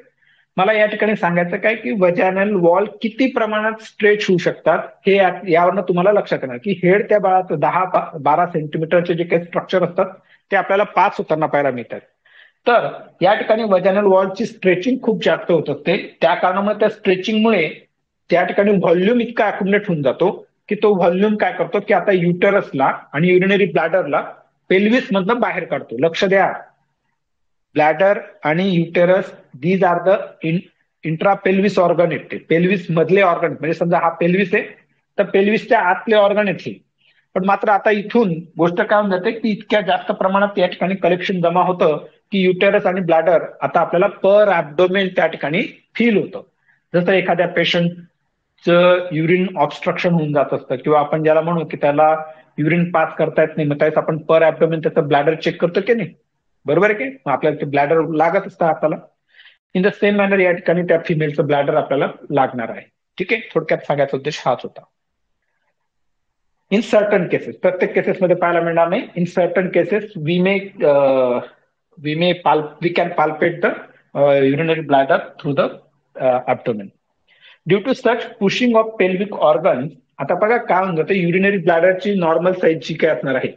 मला या ठिकाणी सांगायचं काय की वजानल वॉल किती प्रमाणात स्ट्रेच होऊ शकतात हे यावरनं तुम्हाला लक्षात येणार की हेड त्या बाळाचं 10-12 सेंटीमीटरचे जे काही स्ट्रक्चर असतात ते आपल्याला 5 होताना पाहायला मिळतात. तर या ठिकाणी वजानल वॉलची स्ट्रेचिंग खूप जास्त होत असते. त्या कारणामुळे त्या स्ट्रेचिंगमुळे त्या ठिकाणी व्हॉल्यूम इतका अक्युमुलेट होऊन जातो की तो व्हॉल्यूम काय करतो की आता युटरसला आणि युरिनरी ब्लॅडरला पेल्विस मधनं बाहेर काढतो. लक्ष द्या, ब्लॅडर आणि uterus these are the intrapelvis organ आहेत. पेल्विस मधले ऑर्गन, म्हणजे समजा हा पेल्विस आहे तर पेल्विसच्या आतले ऑर्गन आहेत. पण मात्र आता इथून गोष्ट काय होऊन जाते की इतक्या जास्त प्रमाणात या ठिकाणी कलेक्शन जमा होतं की युटेरस आणि ब्लॅडर आता आपल्याला पर ऍब्डोमेन त्या ठिकाणी फील होतं. जसं एखाद्या पेशंटचं युरिन ऑब्स्ट्रक्शन होऊन जात असतं किंवा आपण ज्याला म्हणू की त्याला युरिन पास करता येत नाही, मग त्यावेळेस आपण पर ऍब्डोमेन त्याचं ब्लॅडर चेक करतो की नाही. बरोबर आहे की? मग आपल्याला ते ब्लॅडर लागत असतं हाताला. इन द सेम मॅनर या ठिकाणी त्या फिमेलचं ब्लॅडर आपल्याला लागणार आहे. ठीक आहे. थोडक्यात सांगायचा उद्देश हाच होता. इन सर्टन केसेस, प्रत्येक केसेसमध्ये पाहायला मिळणार नाही. In certain cases we can palpate the urinary bladder through the abdomen. Due to such pushing of pelvic organs, आता बघा काय होऊन जातं, युरिनरी ब्लॅडरची नॉर्मल साईज जी काय असणार आहे,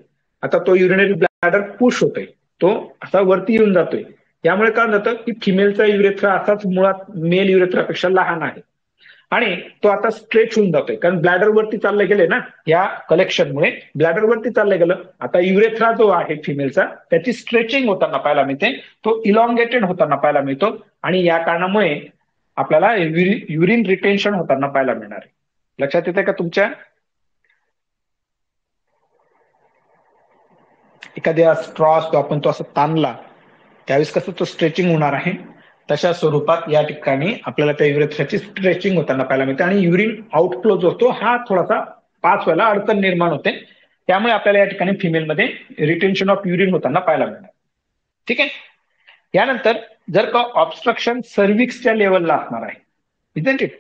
आता तो युरिनरी ब्लॅडर पुश होतोय, तो असा वरती येऊन जातोय. यामुळे काय होऊन जातं की फिमेलचा युरेथ्रा असाच मुळात मेल युरेथ्रापेक्षा लहान आहे आणि तो आता स्ट्रेच होऊन जातोय, कारण ब्लॅडर वरती चालले गेले ना, या कलेक्शनमुळे ब्लॅडर वरती चाललं गेलं. आता युरेथ्रा जो आहे फिमेलचा त्याची स्ट्रेचिंग होताना पाहायला मिळते, तो इलॉंगेटेड होताना पाहायला मिळतो आणि या कारणामुळे आपल्याला युरिन रिटेन्शन होताना पाहायला मिळणार आहे. लक्षात येते का तुमच्या? एखाद्या स्ट्रॉ असतो आपण, तो असं ताणला त्यावेळेस कसं तो स्ट्रेचिंग होणार आहे, तशा स्वरूपात या ठिकाणी आपल्याला त्या युरेथ्राची स्ट्रेचिंग होताना पाहायला मिळते आणि युरिन आउटफ्लो जो असतो हा थोडासा पास व्हायला अडचण निर्माण होते. त्यामुळे आपल्याला या ठिकाणी फिमेलमध्ये रिटेन्शन ऑफ युरिन होताना पाहायला मिळणार. ठीक आहे. यानंतर जर का ऑब्स्ट्रक्शन सर्व्हिक्सच्या लेवलला असणार आहे, इजंट इट,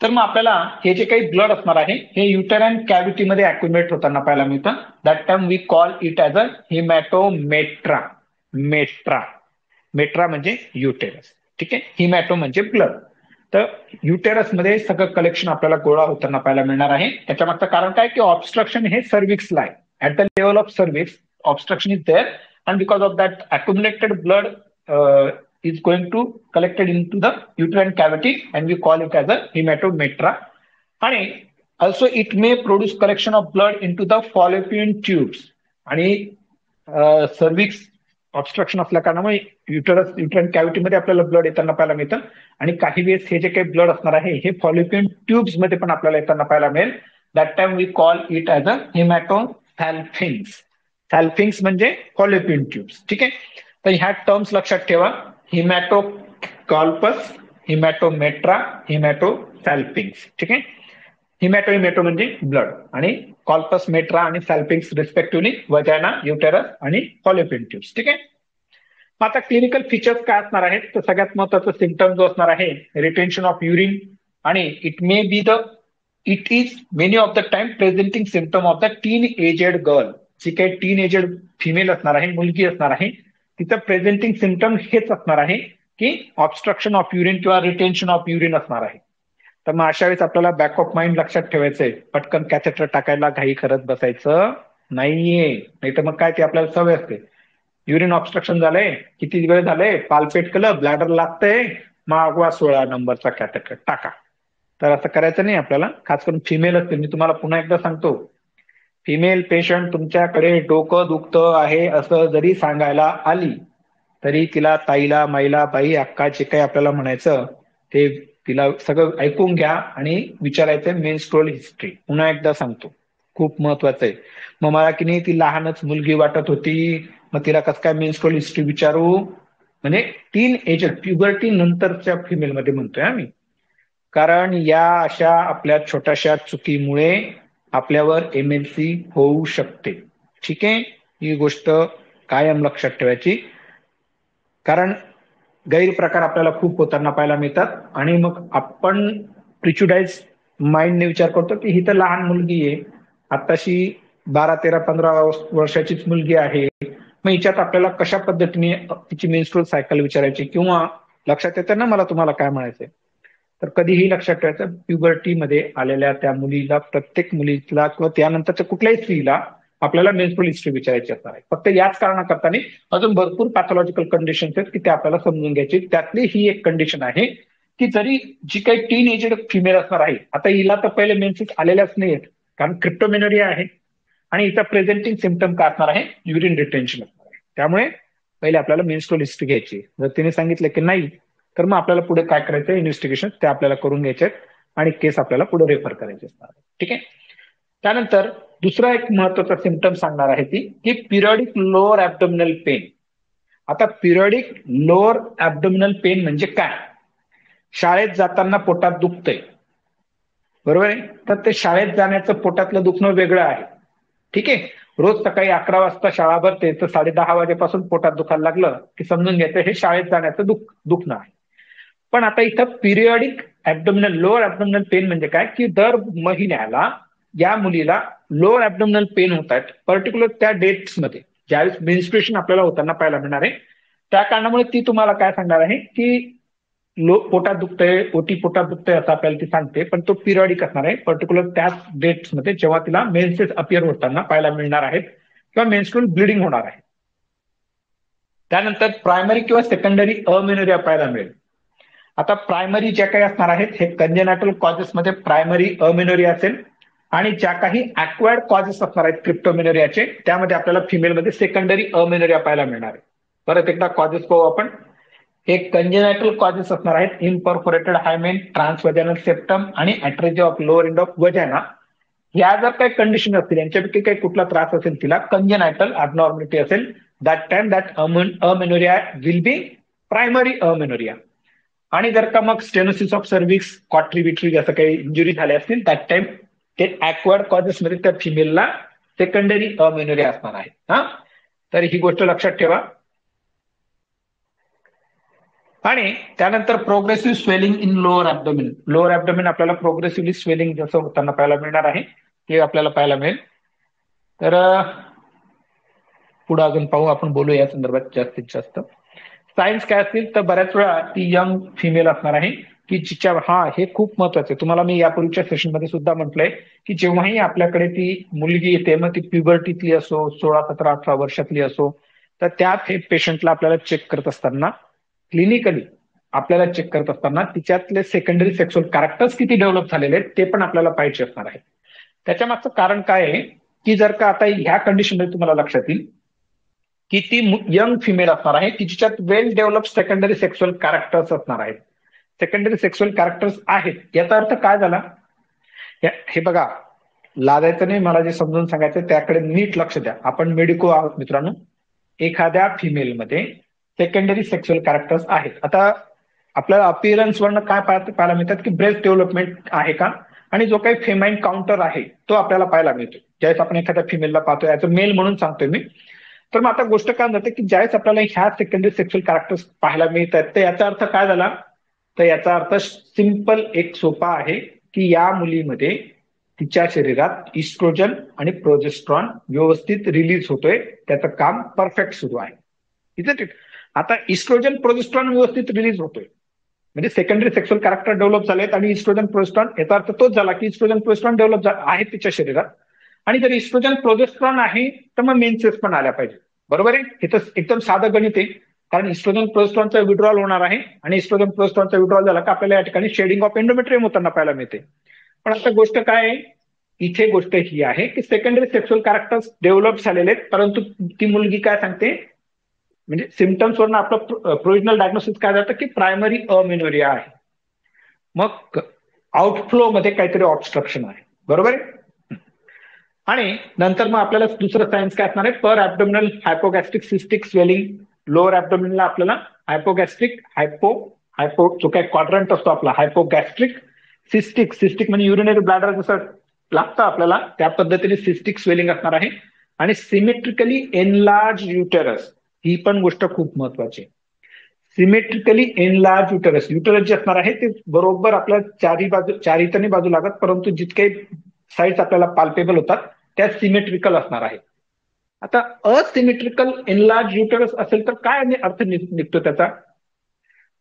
तर मग आपल्याला हे जे काही ब्लड असणार आहे हे युटेराइन कॅव्हिटीमध्ये अक्युमुलेट होताना पाहायला मिळतं. That time we call it as a hematometra. Metra म्हणजे युटेरस. ठीक आहे. हिमॅटो म्हणजे ब्लड. तर युटेरसमध्ये सगळं कलेक्शन आपल्याला गोळा होताना पाहायला मिळणार आहे. त्याच्या मागचं कारण काय की ऑब्स्ट्रक्शन हे सर्व्हिक्सला आहे. At the level of cervix obstruction is there and because of that accumulated blood is going to collected into the uterine cavity and we call it as a hematometra. आणि also it may produce collection of blood into the fallopian tubes. आणि सर्व्हिक्स obstruction असल्या कारणामुळे युटराइन कॅव्हिटीमध्ये आपल्याला blood येताना पाहायला मिळतं आणि काही वेळेस हे जे काही ब्लड असणार आहे हे फॉलोपियन ट्यूब्स मध्ये पण आपल्याला येताना पाहायला मिळेल. That time we call it as a hematosalpinx. Salpinx म्हणजे फॉलोपियन ट्यूब्स. ठीक आहे. तर ह्या टर्म्स लक्षात ठेवा, हिमॅटोकॉल्पस, हिमॅटोमेट्रा, हिमॅटोसॅल्फिंग्स. ठीक आहे. हिमॅटो म्हणजे ब्लड आणि कॉल्पस, मेट्रा आणि सॅल्फिंग्स रिस्पेक्टिव्हली वजाना, युटेरस आणि फॉलोपियन ट्यूब्स. ठीक आहे. मग आता क्लिनिकल फीचर्स काय असणार आहेत, तर सगळ्यात महत्वाचा सिम्पटम जो असणार आहे रिटेन्शन ऑफ युरिन आणि it is many of the time presenting symptom of the teen aged girl. जी काही टीन एजेड फिमेल असणार आहे, मुलगी असणार आहे, तिचं प्रेझेंटिंग सिम्पटम हेच असणार आहे की ऑब्स्ट्रक्शन ऑफ युरिन किंवा रिटेन्शन ऑफ युरिन असणार आहे. तर मग अशा वेळेस आपल्याला बॅक ऑफ माइंड लक्षात ठेवायचंय, पटकन कॅथेटर टाकायला घाई करत बसायचं नाहीये. नाही तर मग काय, ते आपल्याला सवय असते, युरिन ऑब्स्ट्रक्शन झालंय, किती वेळ झालंय, पाल्पेट केलं, ब्लॅडर लागतंय, मागवा 16 नंबरचा कॅथेटर टाका. तर असं करायचं नाही आपल्याला, खास करून फिमेल असतील. मी तुम्हाला पुन्हा एकदा सांगतो, फिमेल पेशंट तुमच्याकडे डोकं दुखतं आहे असं जरी सांगायला आली तरी तिला ताईला, माईला, बाई, अक्का जे काही आपल्याला म्हणायचं ते तिला सगळं ऐकून घ्या आणि विचारायचं मेन्स्ट्रुअल हिस्ट्री. पुन्हा एकदा सांगतो, खूप महत्वाचं आहे. मग मला की नाही ती लहानच मुलगी वाटत होती, मग तिला कसं काय मेन्स्ट्रुअल हिस्ट्री विचारू? म्हणजे टीन एज प्युबर्टी नंतरच्या फिमेलमध्ये म्हणतोय आम्ही. कारण या अशा आपल्या छोट्याशा चुकीमुळे आपल्यावर एमएलसी होऊ शकते. ठीक आहे, ही गोष्ट कायम लक्षात ठेवायची. कारण गैरप्रकार आपल्याला खूप होताना पाहायला मिळतात आणि मग आपण प्रिच्युडाइज माइंडने विचार करतो की ही तर लहान मुलगी आहे, आताशी 12, 13, 15 वर्षाचीच मुलगी आहे, मग हिच्यात आपल्याला कशा पद्धतीने तिची मेन्स्ट्रुअल सायकल विचारायची. किंवा लक्षात येतं ना मला तुम्हाला काय म्हणायचंय. तर कधीही लक्षात ठेवायचं, प्युबर्टीमध्ये आलेल्या त्या मुलीला, प्रत्येक मुलीला किंवा त्यानंतरच्या कुठल्याही स्त्रीला आपल्याला मेन्स्ट्रुअल हिस्ट्री विचारायची असणार आहे. फक्त याच कारणाकरता नाही, अजून भरपूर पॅथॉलॉजिकल कंडिशन्स आहेत की ते आपल्याला समजून घ्यायची. त्यातली ही एक कंडिशन आहे की जरी जी काही टीन एजेड फिमेल असणार आहे, आता हिला तर पहिले मेन्सेस आलेल्याच नाहीत कारण क्रिप्टोमेनोरिया आहे आणि हिचा प्रेझेंटिंग सिम्पटम काय असणार आहे, युरिन रिटेन्शन असणार आहे. त्यामुळे पहिले आपल्याला मेन्स्ट्रुअल हिस्ट्री घ्यायची. जर तिने सांगितलं की नाही, तर मग आपल्याला पुढे काय करायचं, इन्व्हेस्टिगेशन ते आपल्याला करून घ्यायचे आणि केस आपल्याला पुढे रेफर करायचे असणार. ठीक आहे. त्यानंतर दुसरा एक महत्वाचा सिम्पटम सांगणार आहे ती की पिरियडिक लोअर ऍब्डोमिनल पेन. आता पिरियडिक लोअर ऍब्डोमिनल पेन म्हणजे काय? शाळेत जाताना पोटात दुखतंय, बरोबर आहे, तर ते शाळेत जाण्याचं पोटातलं दुखणं वेगळं आहे. ठीक आहे. रोज सकाळी 11 वाजता शाळा भरते, तर 10:30 वाजेपासून पोटात दुखायला लागलं की समजून घ्यायचं हे शाळेत जाण्याचं दुखणं आहे. पण आता इथं पिरियडिक ऍब्डोमिनल लोअर ऍब्डोमिनल पेन म्हणजे काय की दर महिन्याला या मुलीला लोअर ऍब्डोमिनल पेन होत आहेत, पर्टिक्युलर त्या डेट्समध्ये ज्यावेळेस मेन्स्ट्रुएशन आपल्याला होताना पाहायला मिळणार आहे. त्या कारणामुळे ती तुम्हाला काय सांगणार आहे की पोटात दुखतंय, ओटी पोटात दुखतंय असं आपल्याला ती सांगते, पण तो पिरियडिक असणार आहे, पर्टिक्युलर त्याच डेट्समध्ये जेव्हा तिला मेन्सेस अपिअर होताना पाहायला मिळणार आहेत किंवा मेन्स्ट्रुअल ब्लिडिंग होणार आहे. त्यानंतर प्रायमरी किंवा सेकंडरी अमेनोरिया पाहायला मिळेल. आता प्रायमरी ज्या काही असणार आहेत हे कंजेनाटल कॉजेसमध्ये प्रायमरी अमेनोरिया असेल आणि ज्या काही ऍक्वायर्ड कॉजेस असणार आहेत क्रिप्टोमेनोरियाचे त्यामध्ये आपल्याला फिमेलमध्ये सेकंडरी अमेनोरिया पाहायला मिळणार आहे. परत एकदा कॉजेस पाहू आपण. हे कंजेनायटल कॉजेस असणार आहेत, इम्परफोरेटेड हायमेन, ट्रान्सव्हॅजानल सेप्टम आणि ऍट्रेजिया ऑफ लोअर एंड ऑफ वजाना. या जर काही कंडिशन असतील, यांच्यापैकी काही कुठला त्रास असेल तिला, कंजेनायटल अबनॉर्मॅलिटी असेल, that time that amenorrhoea will be primary amenorrhoea. आणि जर का मग स्टेनोसिस ऑफ सर्व्हिक्स, कॉट्री विट्री असं काही इंजुरी झाल्या असतील, दॅट टाइम ते ऍक्वायर्ड कॉजेसमध्ये त्या फिमेलला सेकंडरी अमेनोरिया असणार आहे. हा, तर ही गोष्ट लक्षात ठेवा. आणि त्यानंतर progressive swelling in lower abdomen. Lower abdomen आपल्याला प्रोग्रेसिव्हली स्वेलिंग जसं होताना पाहायला मिळणार आहे ते आपल्याला पाहायला मिळेल. तर पुढे अजून पाहू, आपण बोलू या संदर्भात जास्तीत जास्त. सायन्स काय असतील तर बऱ्याच वेळा ती यंग फिमेल असणार आहे की जिच्या, हा हे खूप महत्वाचं आहे, तुम्हाला मी यापूर्वीच्या सेशनमध्ये सुद्धा म्हटलंय की जेव्हाही आपल्याकडे ती मुलगी येते, मग ती प्युबर्टीतली असो, 16, 17, 18 वर्षातली असो, तर त्यात हे पेशंटला आपल्याला चेक करत असताना, क्लिनिकली आपल्याला चेक करत असताना तिच्यातले सेकंडरी सेक्शुअल कॅरेक्टर्स किती डेव्हलप झालेले आहेत ते पण आपल्याला पाहिजे असणार आहे. त्याच्या मागचं कारण काय आहे की जर का आता ह्या कंडिशनमध्ये तुम्हाला लक्षात येईल की ती यंग फिमेल असणार आहे की जिच्यात वेल डेव्हलप सेकंडरी सेक्शुअल कॅरेक्टर्स असणार आहेत. सेकंडरी सेक्शुअल कॅरेक्टर्स आहेत याचा अर्थ काय झाला, हे बघा, लादायचं नाही, मला जे समजून सांगायचं त्याकडे नीट लक्ष द्या. आपण मेडिको आहोत मित्रांनो. एखाद्या फिमेलमध्ये सेकंडरी सेक्शुअल कॅरेक्टर्स आहेत. आता आपल्याला अपिअरन्स वरनं काय पाहायला मिळतात की ब्रेस्ट डेव्हलपमेंट आहे का, आणि जो काही फेमाईन काउंटर आहे तो आपल्याला पाहायला मिळतो ज्यावेळेस आपण एखाद्या फिमेलला पाहतो. याचं मेल म्हणून सांगतोय मी. तर मग आता गोष्ट काय जाते की ज्यावेळेस आपल्याला ह्या सेकंडरी सेक्शुअल कॅरेक्टर्स पाहायला मिळतात, तर याचा अर्थ काय झाला, तर याचा अर्थ सिंपल एक सोपा आहे की या मुलीमध्ये तिच्या शरीरात इस्ट्रोजन आणि प्रोजेस्ट्रॉन व्यवस्थित रिलीज होतोय, त्याचं काम परफेक्ट सुरू आहे. Is it? आता इस्ट्रोजन प्रोजेस्ट्रॉन व्यवस्थित रिलीज होतोय म्हणजे सेकंडरी सेक्शुअल कॅरेक्टर डेव्हलप झालेत आणि इस्ट्रोजन प्रोजेस्ट्रॉन, याचा अर्थ तोच झाला की इस्ट्रोजन प्रोजेस्ट्रॉन डेव्हलप आहे तिच्या शरीरात. आणि जर इस्ट्रोजन प्रोजेस्ट्रॉन आहे तर मग मेन्सेस पण आल्या पाहिजे, बरोबर आहे. हे तर एकदम साधं गणित आहे, कारण इस्ट्रोजन प्रोजेस्ट्रॉनचा विड्रॉल होणार आहे आणि इस्ट्रोजन प्रोजेस्ट्रॉनचा विड्रॉल झाला का आपल्याला या ठिकाणी शेडिंग ऑफ एंडोमेट्रियम होताना पाहायला मिळते. पण आता गोष्ट काय आहे, इथे गोष्ट ही आहे की सेकंडरी सेक्शुअल कॅरेक्टर्स डेव्हलप झालेले आहेत, परंतु ती मुलगी काय सांगते, म्हणजे सिम्पटम्स वरून आपलं प्रोव्हिजनल डायग्नोसिस काय जातं की प्रायमरी अमेनोरिया आहे. मग आउटफ्लो मध्ये काहीतरी ऑब्स्ट्रक्शन आहे, बरोबर आहे. आणि नंतर मग आपल्याला दुसरं सायन्स काय असणार आहे, पर ऍब्डोमिनल हायपोगॅस्ट्रिक सिस्टिक स्वेलिंग. लोअर ऍब्डोमिनला आपल्याला हायपोगॅस्ट्रिक हायपो जो काही क्वाड्रंट असतो आपला हायपोगॅस्ट्रिक सिस्टिक. सिस्टिक म्हणजे युरिनरी ब्लॅडर जसं लागतं आपल्याला त्या पद्धतीने सिस्टिक स्वेलिंग असणार आहे. आणि सिमेट्रिकली एनलार्ज युटेरस, ही पण गोष्ट खूप महत्वाची. सिमेट्रिकली एनलार्ज युटेरस, युटेरस जे असणार आहे ते बरोबर आपल्या चारी तर बाजू लागत, परंतु जितके साईड्स आपल्याला पाल्पेबल होतात त्या सिमेट्रिकल असणार आहे. आता असिमेट्रिकल एनलार्ज युटेरस असेल तर काय अर्थ निघतो त्याचा,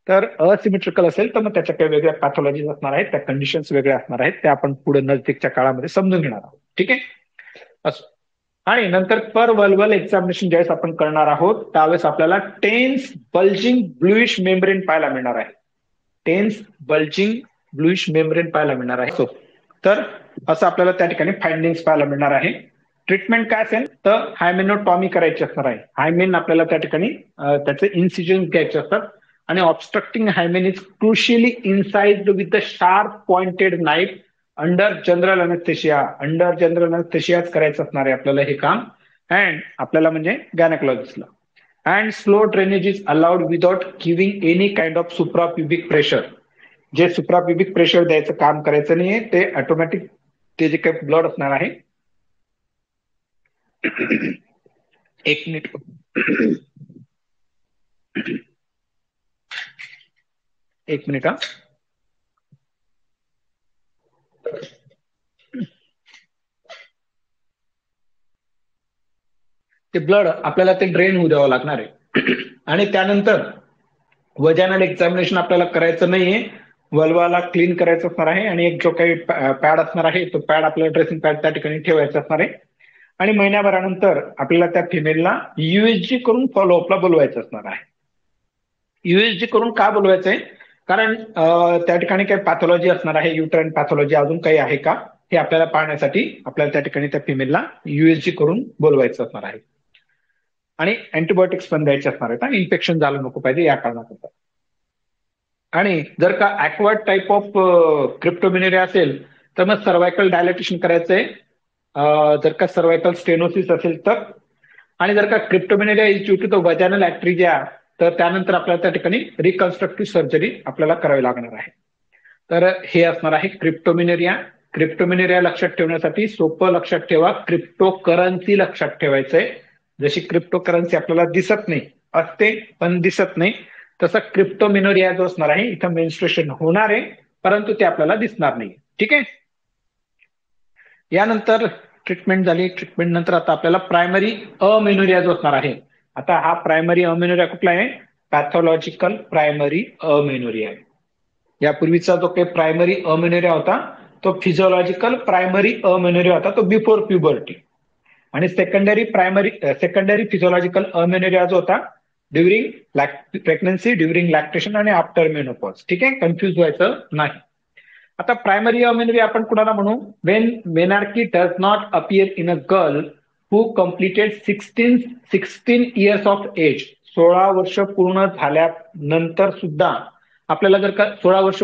तर असिमेट्रिकल असेल तर मग त्याच्या काही वेगळ्या पॅथॉलॉजीज असणार आहेत, त्या कंडिशन्स वेगळ्या असणार आहेत, त्या आपण पुढे नजदीकच्या काळामध्ये समजून घेणार आहोत. ठीक आहे असं. आणि नंतर पर वल्वल एक्झामिनेशन ज्यावेळेस आपण करणार आहोत त्यावेळेस आपल्याला टेन्स बल्जिंग ब्लुइश मेम्ब्रेन पाहायला मिळणार आहे. टेन्स बल्जिंग ब्लुइश मेम्ब्रेन पाहायला मिळणार आहे. तर असं आपल्याला त्या ठिकाणी फाइंडिंग्स पाहायला मिळणार आहे. ट्रीटमेंट काय असेल तर हायमेनोटॉमी करायची असणार आहे. हायमेन आपल्याला त्या ठिकाणी त्याचे इन्सिजन घ्यायचे असतात. आणि obstructing hymen is crucially inside with the sharp pointed knife under general anesthesia. Under general अनेस्थेशियाच करायचं असणार आहे आपल्याला हे काम. अँड आपल्याला म्हणजे गायनेकोलॉजिस्टला. And slow drainage is allowed without giving any kind of suprapubic pressure. जे सुप्राप्युबिक प्रेशर द्यायचं काम करायचं नाहीये, ते ऑटोमॅटिक ते जे काही ब्लड असणार आहे. एक मिनिट, एक मिनिट हा. ते ब्लड आपल्याला ते ड्रेन होऊ द्यावं लागणार आहे. आणि त्यानंतर वजानल एक्झामिनेशन आपल्याला करायचं नाहीये, वल्वाला क्लीन करायचं असणार आहे. आणि एक जो काही पॅड असणार आहे तो पॅड आपल्याला ड्रेसिंग पॅड त्या ठिकाणी ठेवायचा असणार आहे. आणि महिन्याभरानंतर आपल्याला त्या फिमेलला युएसजी करून फॉलोअपला बोलवायचं असणार आहे. युएसजी करून का बोलवायचंय, कारण त्या ठिकाणी काही पॅथॉलॉजी असणार आहे, युट्राइन पॅथॉलॉजी अजून काही आहे का हे आपल्याला पाहण्यासाठी आपल्याला त्या ठिकाणी त्या फिमेलला युएसजी करून बोलवायचं असणार आहे. आणि अँटीबायोटिक्स पण द्यायचे असणार आहेत, इन्फेक्शन झालं नको पाहिजे या कारणाकरता. आणि जर का ऍक्वार्ड टाईप ऑफ क्रिप्टोमिनेरिया असेल तर मग सर्वायकल डायलेटेशन करायचंय. जर का सर्वायकल स्टेनोसिस असेल तर. आणि जर का क्रिप्टोमिनेरिया इज ड्यू टू द वजानल ऍक्ट्रिजिया तर त्यानंतर आपल्याला त्या ठिकाणी रिकन्स्ट्रक्टिव्ह सर्जरी आपल्याला करावी लागणार आहे. तर हे असणार आहे क्रिप्टोमिनेरिया. क्रिप्टोमिनेरिया लक्षात ठेवण्यासाठी सोपं लक्षात ठेवा, क्रिप्टोकरन्सी लक्षात ठेवायचंय. जशी क्रिप्टोकरन्सी आपल्याला दिसत नाही, असते पण दिसत नाही, तसा क्रिप्टोमिनेरिया जो असणार आहे इथं मेन्स्ट्रुएशन होणार आहे परंतु ते आपल्याला दिसणार नाही. ठीक आहे. यानंतर ट्रीटमेंट झाली. ट्रीटमेंट नंतर आता आपल्याला प्रायमरी अमेनोरिया जो असणार आहे. आता हा प्रायमरी अमेनोरिया कुठला आहे, पॅथॉलॉजिकल प्रायमरी अमेनोरिया आहे. यापूर्वीचा जो काही प्रायमरी अमेनोरिया होता तो फिजिओलॉजिकल प्रायमरी अमेनोरिया होता, तो बिफोर प्युबर्टी. आणि सेकंडरी फिजिओलॉजिकल अमेनोरिया जो होता ड्युरिंग प्रेग्नन्सी, ड्युरिंग लॅक्टेशन आणि आफ्टर मेनोपॉज. ठीक आहे, कन्फ्युज व्हायचं नाही. आता प्रायमरी अमेनोरिया आपण कुणाला म्हणू, when menarche does not appear in a girl who completed 16 years of age. 16 वर्ष पूर्ण झाल्यानंतर सुद्धा आपल्याला जर का 16 वर्ष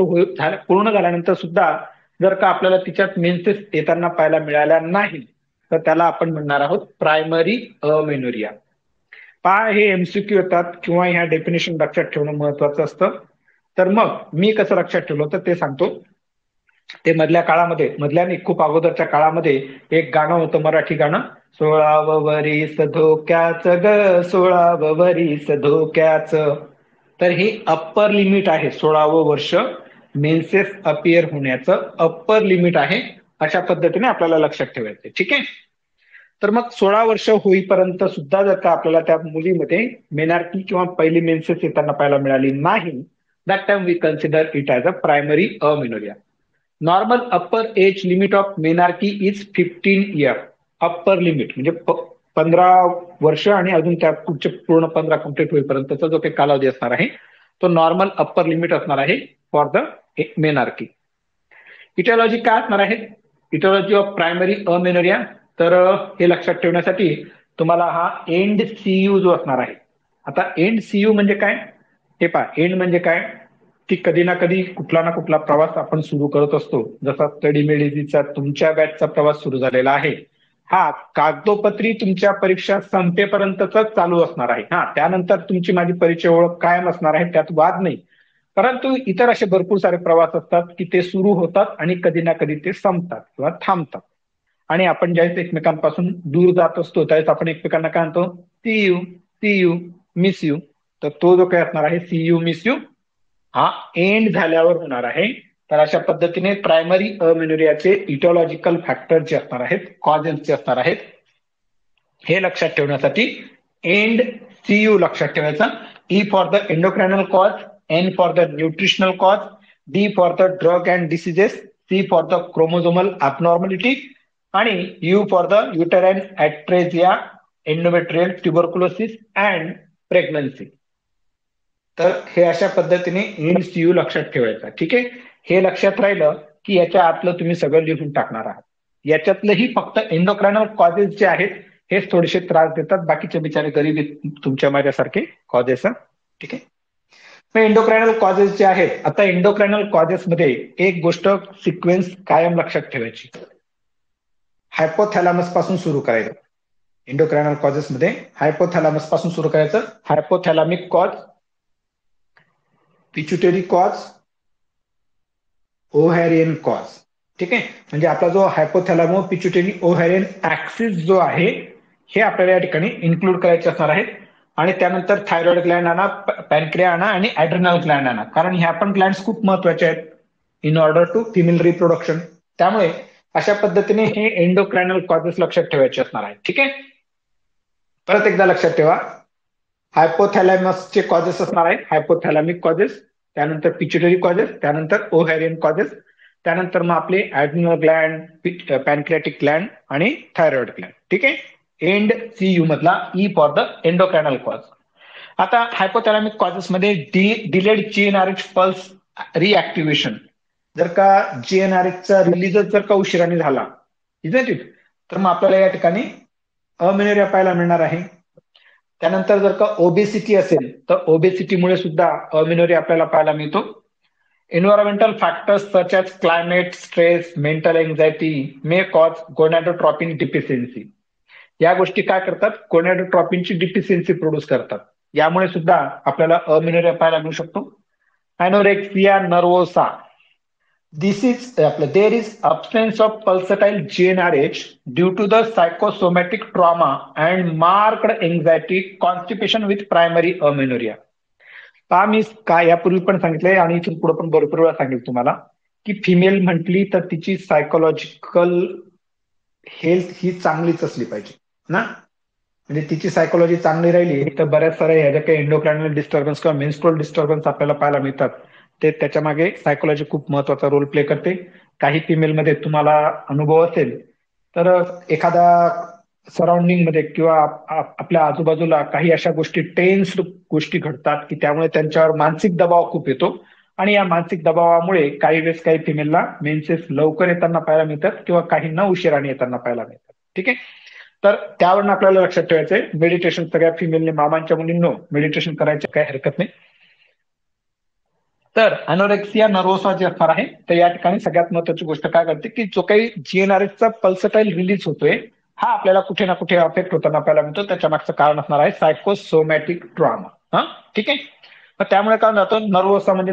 पूर्ण झाल्यानंतर सुद्धा जर का आपल्याला तिच्यात मेन्सेस येताना पाहायला मिळाल्या नाही तर त्याला आपण म्हणणार आहोत प्रायमरी अमेनोरिया. पहा, हे एमसीक्यू येतात किंवा ह्या डेफिनेशन लक्षात ठेवणं महत्वाचं असतं. तर मग मी कसं लक्षात ठेवलं तर ते सांगतो. ते मधल्या काळामध्ये, मधल्या नाही खूप अगोदरच्या काळामध्ये एक गाणं होतं, मराठी गाणं, 16व वरीस धोक्याचं ग, 16व वरीस धोक्याचं. तर हे अप्पर लिमिट आहे, 16व वर्ष मेन्सेस अपियर होण्याचं अप्पर लिमिट आहे. अशा पद्धतीने आपल्याला लक्षात ठेवायचं. ठीक आहे. तर मग 16 वर्ष होईपर्यंत सुद्धा जर का आपल्याला त्या मुलीमध्ये मेनार्की किंवा पहिली मेन्सेस येताना पाहायला मिळाली नाही, that time we consider it as a primary amenorrhoea. Normal upper age limit of menarche is 15 year. Upper limit म्हणजे 15 वर्ष आणि अजून त्या पुढचे पूर्ण 15 कम्प्लीट होईपर्यंतचा जो काही कालावधी असणार आहे तो नॉर्मल अप्पर लिमिट असणार आहे फॉर द मेनार्की. इटिओलॉजी काय असणार आहे, इटिओलॉजी ऑफ प्रायमरी अमेनोरिया. तर हे लक्षात ठेवण्यासाठी तुम्हाला हा एंड सीयू जो असणार आहे, आता एंड सीयू म्हणजे काय? हे पहा, एंड म्हणजे काय की कधी ना कधी कुठला ना कुठला प्रवास आपण सुरू करत असतो. जसा स्टडी मेडिसिनचा तुमच्या बॅचचा प्रवास सुरू झालेला आहे, हा कागदोपत्री तुमच्या परीक्षा संपेपर्यंतच चालू असणार आहे. हा, त्यानंतर तुमची माझी परिचय ओळख कायम असणार आहे, त्यात वाद नाही. परंतु इतर असे भरपूर सारे प्रवास असतात की ते सुरू होतात आणि कधी ना कधी ते संपतात किंवा थांबतात. आणि आपण ज्यावेळेस एकमेकांपासून दूर जात असतो त्यावेळेस आपण एकमेकांना काय म्हणतो? See you, see you, miss you. तर तो जो काय असणार आहे, सी यू, मिस यू, हा एंड झाल्यावर होणार आहे. तर अशा पद्धतीने प्रायमरी अमेनोरियाचे इटॉलॉजिकल फॅक्टर जे असणार आहेत, कॉजेस जे असणार आहेत, हे लक्षात ठेवण्यासाठी एंड सीयू लक्षात ठेवायचा. E for the endocrinal cause, N for the nutritional cause, D for the drug and diseases, C for the chromosomal abnormality आणि U for the uterine atresia, endometrial tuberculosis and pregnancy. तर हे अशा पद्धतीने end C U लक्षात ठेवायचा. ठीक आहे, हे लक्षात राहिलं की याच्या आतलं तुम्ही सगळं लिहून टाकणार आहात. याच्यातलंही फक्त एंडोक्रायनल कॉजेस जे आहेत हेच थोडेसे त्रास देतात, बाकीचे बिचारे गरीब तुमच्या माझ्यासारखे कॉजेस. ठीक आहे, तर एंडोक्रायनल कॉजेस जे आहेत, आता एंडोक्रायनल कॉजेस मध्ये एक गोष्ट सिक्वेन्स कायम लक्षात ठेवायची. हायपोथॅलॅमस पासून सुरू करायचं. एंडोक्रायनल कॉजेस मध्ये हायपोथॅलॅमस पासून सुरू करायचं. हायपोथॅलॅमिक cause, pituitary cause, ovarian cause. ठीक आहे, म्हणजे आपला जो हायपोथॅलॅमो पिच्युटरी ओव्हॅरियन ऍक्सिस जो आहे हे आपल्याला या ठिकाणी इन्क्लूड करायचे असणार आहे. आणि त्यानंतर थायरॉइड ग्लँड आणा, पॅनक्रिया आणा आणि ॲड्रिनल ग्लँड आणा, कारण ह्या पण ग्लँड्स खूप महत्वाचे आहेत in order to female reproduction. त्यामुळे अशा पद्धतीने हे एंडोक्रायनल कॉजेस लक्षात ठेवायचे असणार आहे. ठीक आहे, परत एकदा लक्षात ठेवा, हायपोथॅलॅमसचे कॉजेस असणार आहेत, हायपोथॅलॅमिक कॉजेस, त्यानंतर पिच्युटरी कॉजेस, त्यानंतर ओव्हॅरियन कॉजेस, त्यानंतर मग आपले ॲड्रिनल ग्लँड, पॅनक्रियाटिक ग्लँड आणि थायरॉइड ग्लँड. ठीक आहे, एंड सीयू मधला E for the endocrinal cause. आता हायपोथॅलॅमिक कॉजेस मध्ये डिलेड जीएनआरएच पल्स रिऍक्टिव्हेशन. जर का जीएनआरएचचा रिलीजच जर का उशिराने झाला, तर मग आपल्याला या ठिकाणी अमेनोरिया पाहायला मिळणार आहे. त्यानंतर जर का ओबेसिटी असेल तर ओबेसिटीमुळे सुद्धा अमेनोरिया आपल्याला पाहायला मिळतो. Environmental factors such as climate, stress, mental anxiety may cause gonadotropin deficiency. या गोष्टी काय करतात? गोनॅडोट्रॉपिनची डिफिशियन्सी प्रोड्यूस करतात. यामुळे सुद्धा आपल्याला अमेनोरिया पाहायला मिळू शकतो. ॲनोरेक्सिया nervosa. There is absence of pulsatile GnRH due to the psychosomatic trauma and marked anxiety, constipation with primary amenorrhea. मी काय यापूर्वी पण सांगितलंय आणि इथून पुढे पण भरपूर वेळा सांगेल तुम्हाला की फिमेल म्हटली तर तिची सायकोलॉजिकल हेल्थ ही चांगलीच असली पाहिजे ना. म्हणजे तिची सायकोलॉजी चांगली राहिली तर बऱ्याच साऱ्या ह्या ज्या काही एंडोक्रायनल डिस्टर्बन्स किंवा मेन्स्ट्रुअल डिस्टर्बन्स आपल्याला पाहायला मिळतात ते त्याच्या मागे सायकोलॉजी खूप महत्वाचा रोल प्ले करते. काही फिमेलमध्ये तुम्हाला अनुभव असेल तर एखादा सराउंडिंग मध्ये किंवा आपल्या आजूबाजूला काही अशा गोष्टी, टेन्स गोष्टी घडतात की त्यामुळे त्यांच्यावर मानसिक दबाव खूप येतो आणि या मानसिक दबावामुळे काही वेळेस काही फिमेलला मेन्सेस लवकर येताना पाहायला मिळतात किंवा काही न उशिराने येताना पाहायला मिळतात. ठीक आहे, तर त्यावरून आपल्याला लक्षात ठेवायचंय मेडिटेशन सगळ्या फिमेलने, मामांच्या मुलींनो मेडिटेशन करायची काही हरकत नाही. तर अनोरेक्सिया नर्वोसा जे असणार आहे तर या ठिकाणी सगळ्यात महत्वाची गोष्ट काय करते की जो काही जीएनआरएचचा पल्सटाईल रिलीज होतोय हा आपल्याला कुठे ना कुठे अफेक्ट होताना आपल्याला मिळतो. त्याच्या मागचं कारण असणार आहे सायकोसोमॅटिक ट्रॉमा. हा, ठीक आहे, तर त्यामुळे काय होतं, नर्वोसा म्हणजे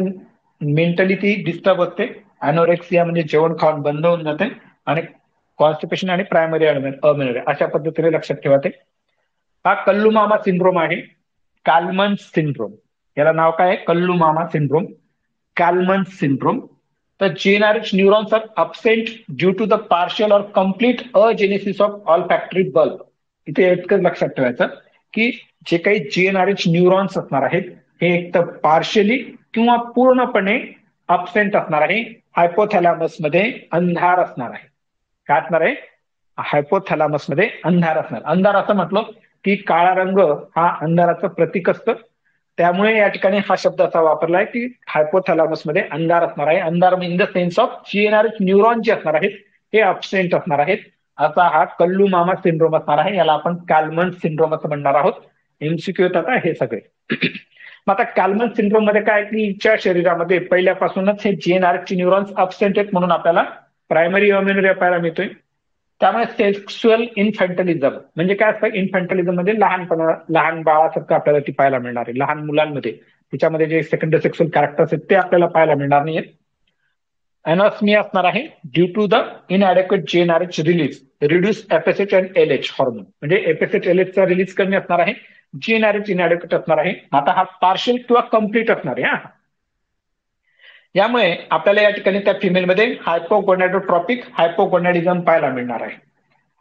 मेंटली ती डिस्टर्ब असते, अनोरेक्सिया म्हणजे जेवण खाऊन बंद होऊन जाते आणि कॉन्स्टिपेशन आणि प्रायमरी अमेनोरिया अशा पद्धतीने लक्षात ठेवाते. हा कल्लू मामा सिंड्रोम आहे, काल्मन सिंड्रोम. याला नाव काय आहे? कल्लू मामा syndrome, Kalman syndrome. The GnRH neurons are absent due to the partial or complete agenesis of olfactory bulb. इथे इतकंच लक्षात ठेवायचं की जे काही जीएनआरएच न्यूरॉन्स असणार आहेत हे एक तर पार्शियली किंवा पूर्णपणे अबसेंट असणार आहे. हायपोथॅलॅमस मध्ये अंधार असणार आहे. काय असणार आहे? हायपोथॅलॅमस मध्ये अंधार असणार. अंधार असं म्हटलं की काळा रंग हा अंधाराचं प्रतीक असतं, त्यामुळे या ठिकाणी हा शब्द असा वापरलाय की हायपोथॅलॅमस मध्ये अंधार असणार आहे. अंधार in the sense of GnRH neuron जे असणार आहेत हे अबसेंट असणार आहेत. असा हा कल्लू मामा सिंड्रोम असणार आहे. याला आपण काल्मन सिंड्रोम असं म्हणणार आहोत. MCQ येतात हे सगळे. मग आता कॅल्मन सिंड्रोम मध्ये काय की हिच्या शरीरामध्ये पहिल्यापासूनच हे GnRH न्यूरॉन्स अब्सेंट आहेत म्हणून आपल्याला प्रायमरी अमेनोरिया पाहायला मिळतोय. त्यामुळे सेक्शुअल इन्फॅन्टलिझम म्हणजे काय असतं, इन्फॅन्टलिझम म्हणजे लहान बाळासारखं आपल्याला ती पाहायला मिळणार आहे. लहान मुलांमध्ये तिच्यामध्ये जे सेकंडरी सेक्शुअल कॅरेक्टर्स आहेत ते आपल्याला पाहायला मिळणार नाहीत. अॅनॉस्मिया असणार आहे due to the inadequate GnRH release, reduce FSH and LH hormone, म्हणजे FSH LH चा रिलीज कमी असणार आहे, GnRH इनॲडेक्वेट असणार आहे. आता हा पार्शियल किंवा कम्प्लीट असणार आहे. यामुळे आपल्याला या ठिकाणी त्या फिमेलमध्ये हायपोगोनॅडोट्रॉपिक हायपोगोनॅडिझम पाहायला मिळणार आहे.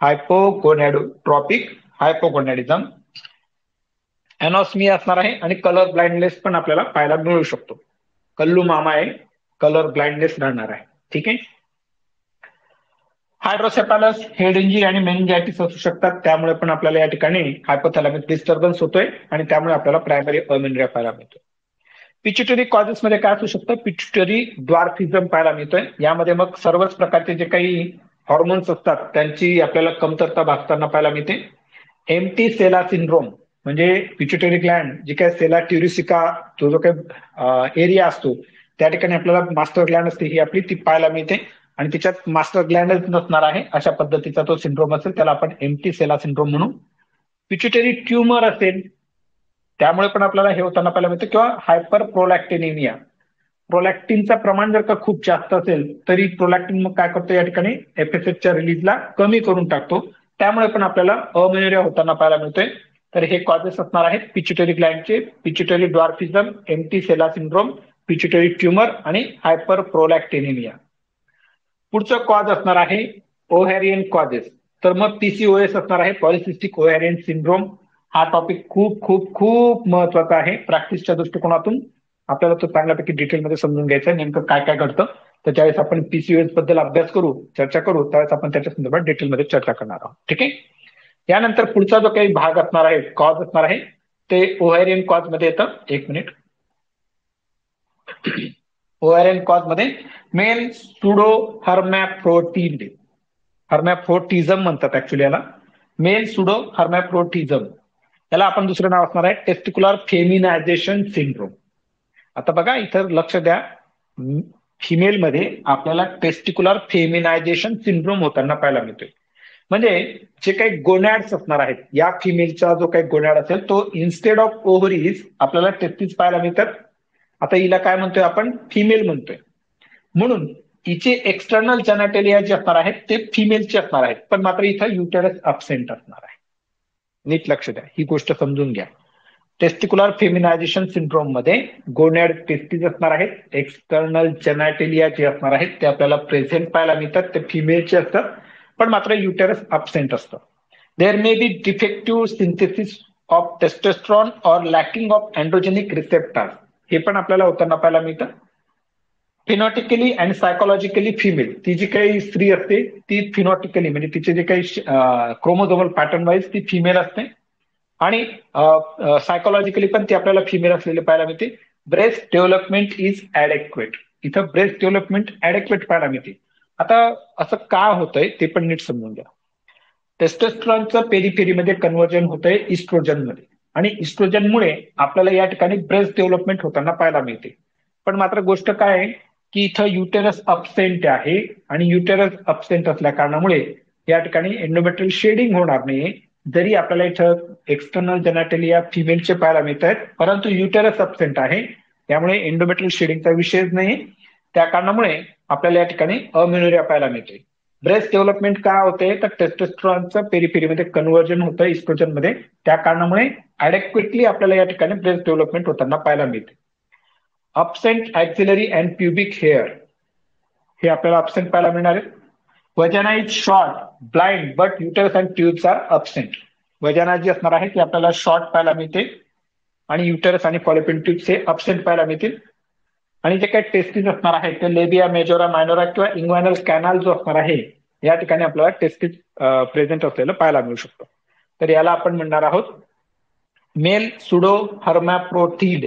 हायपोगोनॅडोट्रॉपिक हायपोगोनॅडिझम, अॅनॉस्मिया असणार आहे आणि कलर ब्लाइंडनेस पण आपल्याला पाहायला मिळू शकतो. कल्लू मामा आहे, कलर ब्लाइंडनेस राहणार आहे. ठीक आहे. हायड्रोसेफॅलस, हेड इंजुरी आणि मेनिंजायटिस असू शकतात. त्यामुळे पण आपल्याला या ठिकाणी हायपोथॅलॅमिक डिस्टर्बन्स होतोय आणि त्यामुळे आपल्याला प्रायमरी अमेनोरिया पाहायला मिळतोय. पिच्युटरी कॉजेस मध्ये काय असू शकतं, पिच्युटरी ड्वार्फिझम पाहायला मिळतोय. यामध्ये मग सर्वच प्रकारचे जे काही हॉर्मोन्स असतात त्यांची आपल्याला कमतरता भासताना पाहायला मिळते. एम्प्टी सेला सिंड्रोम म्हणजे पिच्युटरी ग्लँड जी काय सेला ट्युरिसिका जो काही एरिया असतो त्या ठिकाणी आपल्याला मास्टर ग्लँड असते ही आपली ती पाहायला मिळते आणि तिच्यात मास्टर ग्लँडच नसणार आहे अशा पद्धतीचा तो सिंड्रोम असेल त्याला आपण एम्प्टी सेला सिंड्रोम म्हणू. पिच्युटरी ट्युमर असेल त्यामुळे पण आपल्याला हे होताना पाहायला मिळतं. किंवा हायपर प्रोलॅक्टिनिमिया, प्रोलॅक्टिनचं प्रमाण जर का खूप जास्त असेल तरी प्रोलॅक्टिन मग काय करतो या ठिकाणी FSHच्या रिलीजला कमी करून टाकतो, त्यामुळे पण आपल्याला अमेनोरिया होताना पाहायला मिळतोय. तर हे कॉजेस असणार आहेत पिच्युटरी ग्लँडचे, पिच्युटरी ड्वार्फिझम, एम्प्टी सेला सिंड्रोम, पिच्युटरी ट्युमर आणि हायपर प्रोलॅक्टिनिमिया. पुढचं कॉज असणार आहे ओव्हॅरियन कॉजेस. तर मग PCOS असणार आहे, पॉलिसिस्टिक ओव्हॅरियन सिंड्रोम. हा टॉपिक खूप खूप खूप महत्वाचा आहे. प्रॅक्टिसच्या दृष्टिकोनातून आपल्याला तो चांगल्यापैकी डिटेलमध्ये समजून घ्यायचा आहे नेमकं काय काय घडतं. तर ज्यावेळेस आपण PCOS बद्दल अभ्यास करू, चर्चा करू, त्यावेळेस आपण त्याच्या संदर्भात डिटेलमध्ये चर्चा करणार आहोत. ठीक आहे. यानंतर पुढचा जो काही भाग असणार आहे, कॉज असणार आहे, ते ओव्हॅरियन कॉज मध्ये येतं. एक मिनिट. ओव्हॅरियन कॉज मध्ये मेल सुडो हर्मॅफ्रोटिझम म्हणतात ऍक्च्युली याला, मेल सुडो हर्मॅफ्रोटिझम. याला आपण दुसरं नाव असणार आहे टेस्टिक्युलर फेमिनायझेशन सिंड्रोम. आता बघा इथं लक्ष द्या, फिमेलमध्ये आपल्याला टेस्टिक्युलर फेमिनायझेशन सिंड्रोम होताना पाहायला मिळतोय. म्हणजे जे काही गोनॅड्स असणार आहेत, या फिमेलचा जो काही गोनॅड असेल तो इन्स्टेड ऑफ ओव्हरीज आपल्याला टेस्टिस पाहायला मिळतात. आता हिला काय म्हणतोय आपण, फिमेल म्हणतोय. म्हणून हिचे एक्सटर्नल जेनेटेलिया जे असणार आहेत ते फिमेलचे असणार आहेत, पण मात्र इथं युटेरस अब्सेंट असणार आहे. नीट लक्ष द्या, ही गोष्ट समजून घ्या. टेस्टिक्युलर फेमिनायझेशन सिंड्रोम मध्ये गोनॅड टेस्टिस असणार आहेत, एक्सटर्नल जेनेटेलिया जे असणार आहेत ते आपल्याला प्रेझेंट पाहायला मिळतात, ते फिमेलचे असतात, पण मात्र युटेरस अब्सेंट असतं. There may be defective synthesis of testosterone or lacking of androgenic receptors, हे पण आपल्याला होताना पाहायला मिळतं. फिनॉटिकली अँड सायकोलॉजिकली फिमेल, ती जी काही स्त्री असते ती फिनॉटिकली म्हणजे तिचे जे काही क्रोमोझोमल पॅटर्न वाईज ती फिमेल असते आणि सायकोलॉजिकली पण ती आपल्याला फिमेल असलेली पाहायला मिळते. ब्रेस्ट डेव्हलपमेंट इज ऍडेक्वेट, इथं ब्रेस्ट डेव्हलपमेंट ऍडेक्वेट पाहायला मिळते. आता असं का होतंय ते पण नीट समजून घ्या. टेस्टोस्टेरॉनचं पेरिफेरीमध्ये कन्व्हर्जन होतंय इस्ट्रोजनमध्ये आणि इस्ट्रोजनमुळे आपल्याला या ठिकाणी ब्रेस्ट डेव्हलपमेंट होताना पाहायला मिळते. पण मात्र गोष्ट काय आहे की इथं युटेरस अब्सेंट आहे आणि युटेरस अब्सेंट असल्या कारणामुळे या ठिकाणी एंडोमेट्रियल शेडिंग होणार नाही. जरी आपल्याला इथं एक्सटर्नल जेनेटेलिया फिमेलचे पाहायला मिळत आहेत, परंतु युटेरस अब्सेंट आहे, त्यामुळे एंडोमेट्रियल शेडिंगचा विषयच नाही. त्या कारणामुळे आपल्याला या ठिकाणी अमेनोरिया पाहायला मिळते. ब्रेस्ट डेव्हलपमेंट का होते तर टेस्टोस्टेरॉनचं पेरिफेरीमध्ये कन्व्हर्जन होतं इस्ट्रोजनमध्ये, त्या कारणामुळे ऍडेक्वेटली आपल्याला या ठिकाणी ब्रेस्ट डेव्हलपमेंट होताना पाहायला मिळते. Absent axillary and pubic hair, हे आपल्याला अब्सेंट पाहायला मिळणार आहे. Vagina is short blind but uterus and tubes are absent. Vagina जी असणार आहे ती आपल्याला शॉर्ट पाहायला मिळते आणि युटेरस आणि फॉलोपियन ट्यूब्स हे अब्सेंट पाहायला मिळतील. आणि जे काही टेस्टिस असणार आहे ते लेबिया मेजोरा मायनोरा किंवा इंग्वायनल कॅनाल जो असणार आहे या ठिकाणी आपल्याला टेस्टिस प्रेझेंट असलेलं पाहायला मिळू शकतो. तर याला आपण म्हणणार आहोत मेल सुडो हर्मॅफ्रोटिड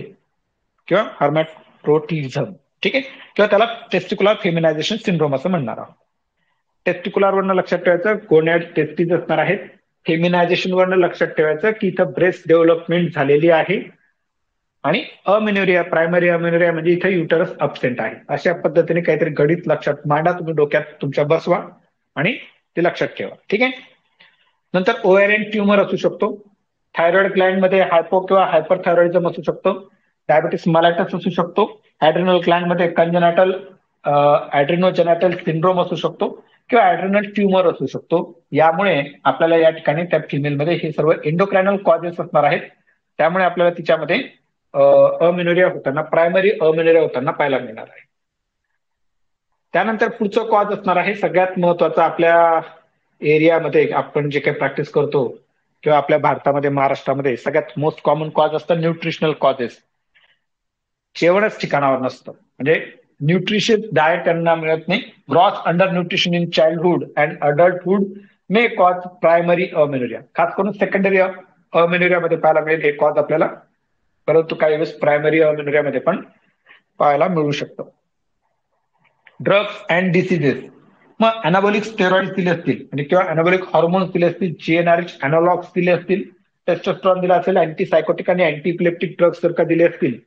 किंवा हर्मॅफ्रोटिझम. ठीक आहे, किंवा त्याला टेस्टिक्युलर फेमिनायझेशन सिंड्रोम असं म्हणणार आहोत. टेस्टिक्युलर वरनं लक्षात ठेवायचं, गोनॅड टेस्टिस असणार आहेत, फेमिनायझेशन वरनं लक्षात ठेवायचं की इथं ब्रेस्ट डेव्हलपमेंट झालेली आहे आणि अमेनोरिया, प्रायमरी अमेनोरिया म्हणजे इथे युटरस अब्सेंट आहे. अशा पद्धतीने काहीतरी गणित लक्षात मांडा, तुम्ही डोक्यात तुमच्या बसवा आणि ते लक्षात ठेवा. ठीक आहे. नंतर ओव्हॅरियन ट्युमर असू शकतो, थायरॉइड ग्लँड मध्ये हायपो किंवा हायपरथायरॉइडिझम असू शकतो, डायबिटीस मलायटस असू शकतो, ऍड्रिनल ग्लँड मध्ये कंजनाटल ऍड्रिनोजेनाटल सिंड्रोम असू शकतो किंवा ऍड्रिनल ट्युमर असू शकतो. यामुळे आपल्याला या ठिकाणी त्या फिमेलमध्ये हे सर्व एंडोक्रायनल कॉजेस असणार आहेत. त्यामुळे आपल्याला तिच्यामध्ये अमेनोरिया होताना, प्रायमरी अमेनोरिया होताना पाहायला मिळणार आहे. त्यानंतर पुढचं कॉज असणार आहे सगळ्यात महत्वाचं, आपल्या एरियामध्ये आपण जे काही प्रॅक्टिस करतो किंवा आपल्या भारतामध्ये, महाराष्ट्रामध्ये सगळ्यात मोस्ट कॉमन कॉज असतं न्यूट्रिशनल कॉजेस. जेवणच ठिकाणावर नसतं, म्हणजे न्यूट्रिशियस डाएट त्यांना मिळत नाही. Gross under nutrition in childhood and adulthood may cause primary amenorrhoea. खास करून सेकंडरी अमेनोरियामध्ये पाहायला मिळेल हे कॉज आपल्याला, परंतु काही वेळेस प्रायमरी अमेनोरियामध्ये पण पाहायला मिळू शकतं. ड्रग्स अँड डिसिजेस, मग अनाबॉलिक स्टेरॉइड दिले असतील आणि किंवा अनाबॉलिक हॉर्मोन्स दिले असतील, जीएनआरएच अनालॉग्स दिले असतील, टेस्टोस्टेरॉन दिला असेल, अँटीसायकोटिक आणि अँटीइपिलेप्टिक ड्रग्स जर का दिले असतील,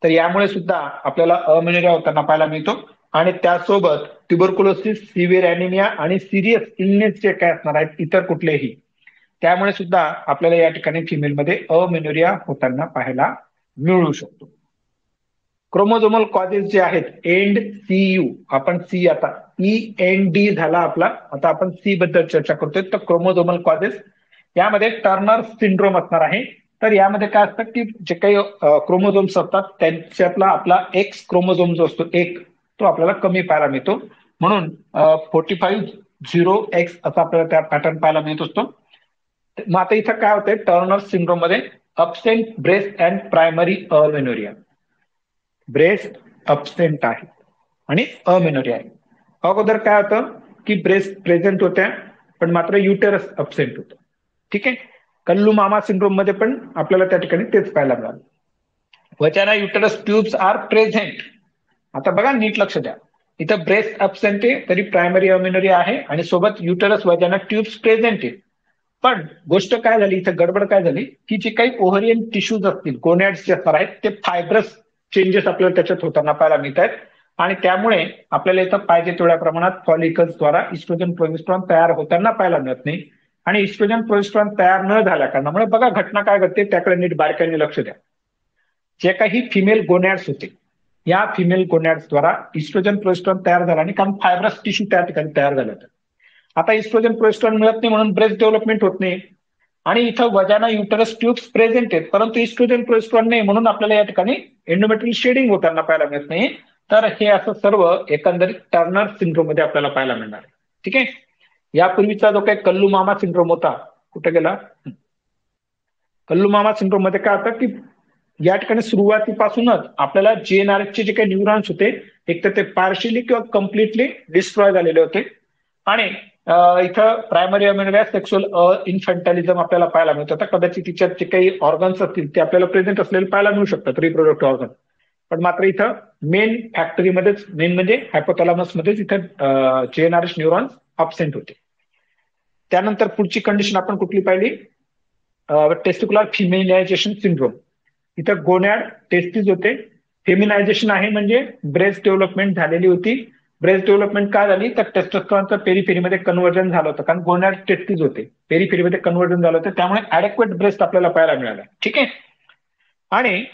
तर यामुळे सुद्धा आपल्याला अमेनोरिया होताना पाहायला मिळतो. आणि त्यासोबत ट्युबरकुलोसिस, सिव्हिअर अॅनिमिया आणि सिरियस इलनेस जे काय असणार आहेत इतर कुठलेही, त्यामुळे सुद्धा आपल्याला या ठिकाणी फिमेलमध्ये अमेनोरिया होताना पाहायला मिळू शकतो. क्रोमोझोमल कॉजेस जे आहेत, एंड सी यू, आपण सी आता END झाला आपला, आता आपण सी बद्दल चर्चा करतोय. तर क्रोमोझोमल कॉजेस यामध्ये टर्नर सिंड्रोम असणार आहे. तर यामध्ये काय असतं की जे काही क्रोमोझोम्स असतात त्यांच्यातला आपला एक्स क्रोमोझोम जो असतो एक, तो आपल्याला कमी पाहायला मिळतो. म्हणून 45-0X असा आपल्याला त्या पॅटर्न पाहायला मिळत असतो. मग आता इथं काय होतंय, टर्नर सिंड्रोम मध्ये absent breast and primary amenorrhoea, breast absent आहे आणि अमेनोरिया आहे. अगोदर काय होतं की ब्रेस्ट प्रेझेंट होत्या पण मात्र युटेरस अब्सेंट होतं. ठीक आहे. कल्लू मामा सिंड्रोम मध्ये पण आपल्याला त्या ठिकाणी तेच पाहायला मिळालं. वजाना युटेरस ट्यूब्स आर प्रेझेंट. आता बघा नीट लक्ष द्या, इथं ब्रेस्ट अब्सेंट आहे तरी प्रायमरी अमेनोरिया आहे आणि सोबत युटेरस वजाना ट्यूब्स प्रेझेंट आहे. पण गोष्ट काय झाली इथं, गडबड काय झाली की जे काही ओव्हरियन टिश्यूज असतील, गोनॅड्स जे असणार आहेत, ते फायब्रस चेंजेस आपल्याला त्याच्यात होताना पाहायला मिळत आहेत. आणि त्यामुळे आपल्याला इथं पाहिजे तेवढ्या प्रमाणात फॉलिकल्सद्वारा इस्ट्रोजन प्रोजेस्टेरॉन तयार होताना पाहायला मिळत नाही. आणि इस्ट्रोजन प्रोजेस्टेरॉन तयार न झाल्या कारणामुळे बघा घटना काय घडते त्याकडे नीट बारकाईने लक्ष द्या. जे काही फिमेल गोनॅड्स होते, या फिमेल गोनॅड्सद्वारा इस्ट्रोजन प्रोजेस्टेरॉन तयार झाला आणि कारण फायब्रस टिश्यू त्या ठिकाणी तयार झालं. आता इस्ट्रोजन प्रोजेस्टेरॉन मिळत नाही म्हणून ब्रेस्ट डेव्हलपमेंट होत नाही. आणि इथं वजाना युटरस ट्यूब्स प्रेझेंट आहेत परंतु इस्ट्रोजन प्रोजेस्टेरॉन नाही, म्हणून आपल्याला या ठिकाणी एंडोमेट्रियल शेडिंग होताना पाहायला मिळत नाही. तर हे असं सर्व एकंदरीत टर्नर सिंड्रोम मध्ये आपल्याला पाहायला मिळणार आहे. ठीक आहे. यापूर्वीचा जो काही कल्लू मामा सिंड्रोम होता, कुठे गेला, कल्लू मामा सिंड्रोम मध्ये काय होतं की या ठिकाणी सुरुवातीपासूनच आपल्याला जीएनआरएच चे जे काही न्यूरॉन्स होते, एक तर ते पार्शियली किंवा कम्प्लिटली डिस्ट्रॉय झालेले होते. आणि इथं प्रायमरी अमेनोरिया सेक्शुअल इन्फंटॅलिझम आपल्याला पाहायला मिळतं. आता कदाचित तिच्यात जे काही ऑर्गन्स असतील ते आपल्याला प्रेझेंट असलेले पाहायला मिळू शकतात, रिप्रोडक्टिव्ह ऑर्गन. पण मात्र इथं मेन फॅक्टरीमध्येच, मेन म्हणजे हायपोथॅलॅमस मध्येच इथं जीएनआरएच न्यूरॉन्स अब्सेंट होते. त्यानंतर पुढची कंडिशन आपण कुठली पाहिली, टेस्टिक्युलर फिमेनायझेशन सिंड्रोम. इथं गोनॅड टेस्टिस होते, फेमिनायझेशन आहे म्हणजे ब्रेस्ट डेव्हलपमेंट झालेली होती. ब्रेस्ट डेव्हलपमेंट काय झाली तर टेस्टोस्टेरॉनचं पेरिफेरीमध्ये कन्व्हर्जन झालं होतं, कारण गोनॅड टेस्टिस होते, पेरिफेरीमध्ये कन्व्हर्जन झालं होतं, त्यामुळे ऍडेक्वेट ब्रेस्ट आपल्याला पाहायला मिळाला. ठीक आहे. आणि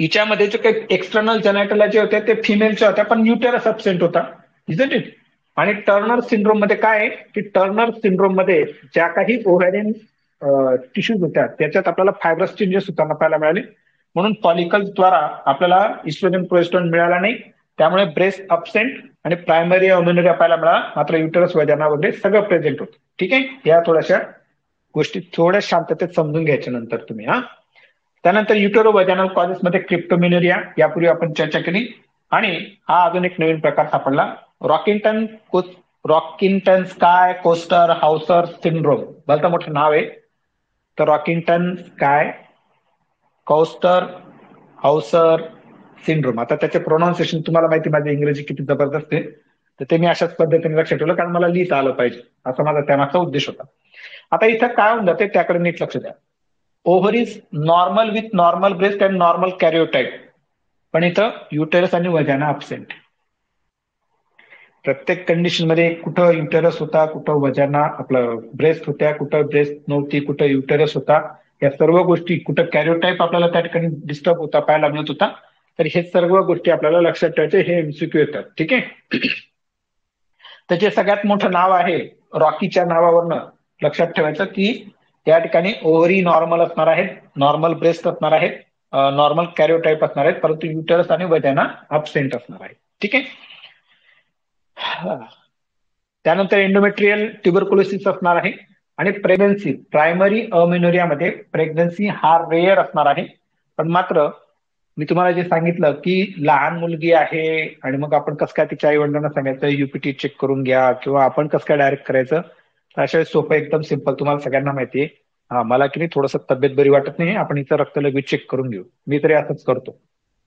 हिच्यामध्ये जे काही एक्सटर्नल जेनायटला जे होते ते फिमेलच्या होत्या पण युटेरस अब्सेंट होता, इजंट इट. आणि टर्नर सिंड्रोम मध्ये काय आहे की टर्नर सिंड्रोम मध्ये ज्या काही ओव्हॅरियन टिश्यूज होत्या त्याच्यात आपल्याला फायब्रस चेंजेस होताना पाहायला मिळाले. म्हणून फॉलिकल्सद्वारा आपल्याला इस्ट्रोजन प्रोजेस्टेरॉन मिळाला नाही, त्यामुळे ब्रेस्ट अब्सेंट आणि प्रायमरी अमेनोरिया पाहायला मिळाला, मात्र युटेरस वजाना वगैरे सगळं प्रेझेंट होतं. ठीक आहे. या थोड्याशा गोष्टी थोड्या शांततेत समजून घ्यायच्या नंतर तुम्ही. त्यानंतर युटेरो वजानल कॉजेस मध्ये क्रिप्टोमेनोरिया यापूर्वी आपण चर्चा केली. आणि हा अजून एक नवीन प्रकार सापडला, रॉकिंग्टन स्काय कोस्टर हाऊसर सिंड्रोम. भलतं मोठं नाव आहे. तर रॉकिंग्टन स्काय कोस्टर हाऊसर सिंड्रोम. आता त्याचे प्रोनाऊन्सिएशन तुम्हाला माहिती, माझी इंग्रजी किती जबरदस्त आहे, तर ते मी अशाच पद्धतीने लक्षात ठेवलं कारण मला लिहिता आलं पाहिजे, असा माझा त्यामागचा उद्देश होता. आता इथं काय होऊन जाते त्याकडे नीट लक्ष द्या. Ovaries normal with normal breast and normal karyotype, पण इथं युटेरस आणि वजाना अब्सेंट. प्रत्येक कंडिशन मध्ये कुठं युटेरस होता, कुठं वजाना आपलं ब्रेस्ट होत्या, कुठं ब्रेस्ट नव्हती, कुठं युटेरस होता, या सर्व गोष्टी, कुठं कॅरिओटाइप आपल्याला त्या ठिकाणी डिस्टर्ब होता पाहायला मिळत होता. तर हे सर्व गोष्टी आपल्याला लक्षात ठेवायचे, हे एमसीक्यू येतात. ठीक आहे. त्याचे सगळ्यात मोठं नाव आहे, रॉकीच्या नावावरनं लक्षात ठेवायचं की या ठिकाणी ओव्हरी नॉर्मल असणार आहेत, नॉर्मल ब्रेस्ट असणार आहेत, नॉर्मल कॅरिओटाइप असणार आहेत, परंतु युटरस आणि वजाना अब्सेंट असणार आहे. ठीक आहे. त्यानंतर एंडोमेट्रियल ट्युबरक्युलोसिस असणार आहे आणि प्रेग्नन्सी, प्रायमरी अमेनोरियामध्ये प्रेग्नन्सी हा रेअर असणार आहे. पण मात्र मी तुम्हाला जे सांगितलं की लहान मुलगी आहे आणि मग आपण कसं काय तिच्या आई वडिलांना सांगायचं युपीटी चेक करून घ्या, किंवा आपण कसं काय डायरेक्ट करायचं, अशा सोपं एकदम सिंपल, तुम्हाला सगळ्यांना माहिती आहे. हा, मला की नाही थोडंसं तब्येत बरी वाटत नाही, आपण हिचं रक्त लगेच चेक करून घेऊ, मी तरी असंच करतो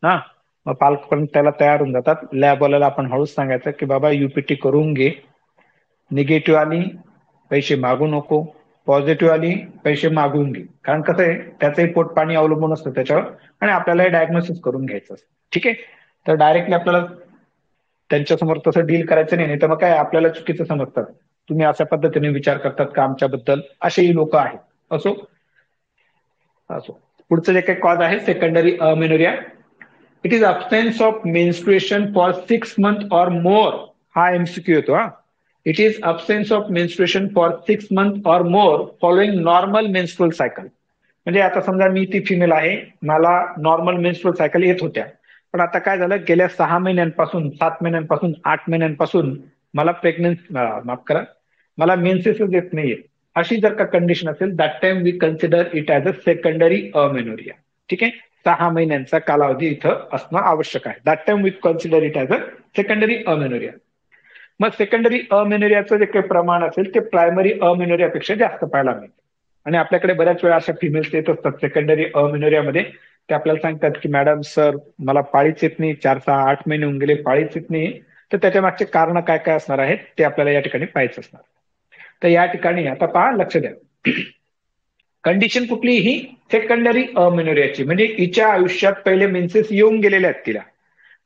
ना. मग पालक पण त्याला तयार होऊन जातात. लॅबवाल्याला आपण हळूच सांगायचं की बाबा युपीटी करून घे, निगेटिव्ह आली पैसे मागू नको, पॉझिटिव्ह आली पैसे मागून घे, कारण कसं आहे त्याचंही पोट पाणी अवलंबून असतं त्याच्यावर, आणि आपल्याला डायग्नोसिस करून घ्यायचं असतं. ठीक आहे. तर डायरेक्टली आपल्याला त्यांच्यासमोर तसं डील करायचं नाही, तर मग काय आपल्याला चुकीचं समजतात, तुम्ही अशा पद्धतीने विचार करतात का आमच्याबद्दल, असेही लोक आहेत. असो असो, पुढचं जे काही कॉज आहे secondary amenorrhoea, it is absence of menstruation for 6 months और मोर. हा एमसीक्यू येतो. हा, it is absence of menstruation for 6 months और मोर फॉलोइंग नॉर्मल मेन्स्ट्रुअल सायकल. म्हणजे आता समजा मी ती फिमेल आहे, मला नॉर्मल मेन्स्ट्रुअल सायकल येत होत्या, पण आता काय झालं, गेल्या 6 महिन्यांपासून, 7 महिन्यांपासून, 8 महिन्यांपासून मला प्रेग्नन्सी, माफ करा, मला मेन्सेसच येत नाहीये, अशी जर का कंडिशन असेल, that time we consider it as a secondary amenorrhoea. ठीक आहे. 6 महिन्यांचा कालावधी इथं असणं आवश्यक आहे. That time we consider it as a secondary amenorrhoea. मग सेकंडरी अमेनोरियाचं जे काही प्रमाण असेल ते प्रायमरी अमेनोरियापेक्षा जास्त पाहायला मिळतं. आणि आपल्याकडे बऱ्याच वेळा अशा फिमेल्स येत असतात सेकंडरी अमेनोरियामध्ये, ते आपल्याला सांगतात की मॅडम सर मला पाळीच येत नाही, 4, 6, 8 महिने होऊन गेले पाळीच येत नाही. तर त्याच्या मागचे कारण काय काय असणार आहेत ते आपल्याला या ठिकाणी पाहायचं असणार. तर या ठिकाणी आता पहा, लक्ष द्या, कंडिशन कुठली ही सेकंडरी अमेनोरियाची, म्हणजे हिच्या आयुष्यात पहिले मेन्सेस येऊन गेलेले आहेत तिला,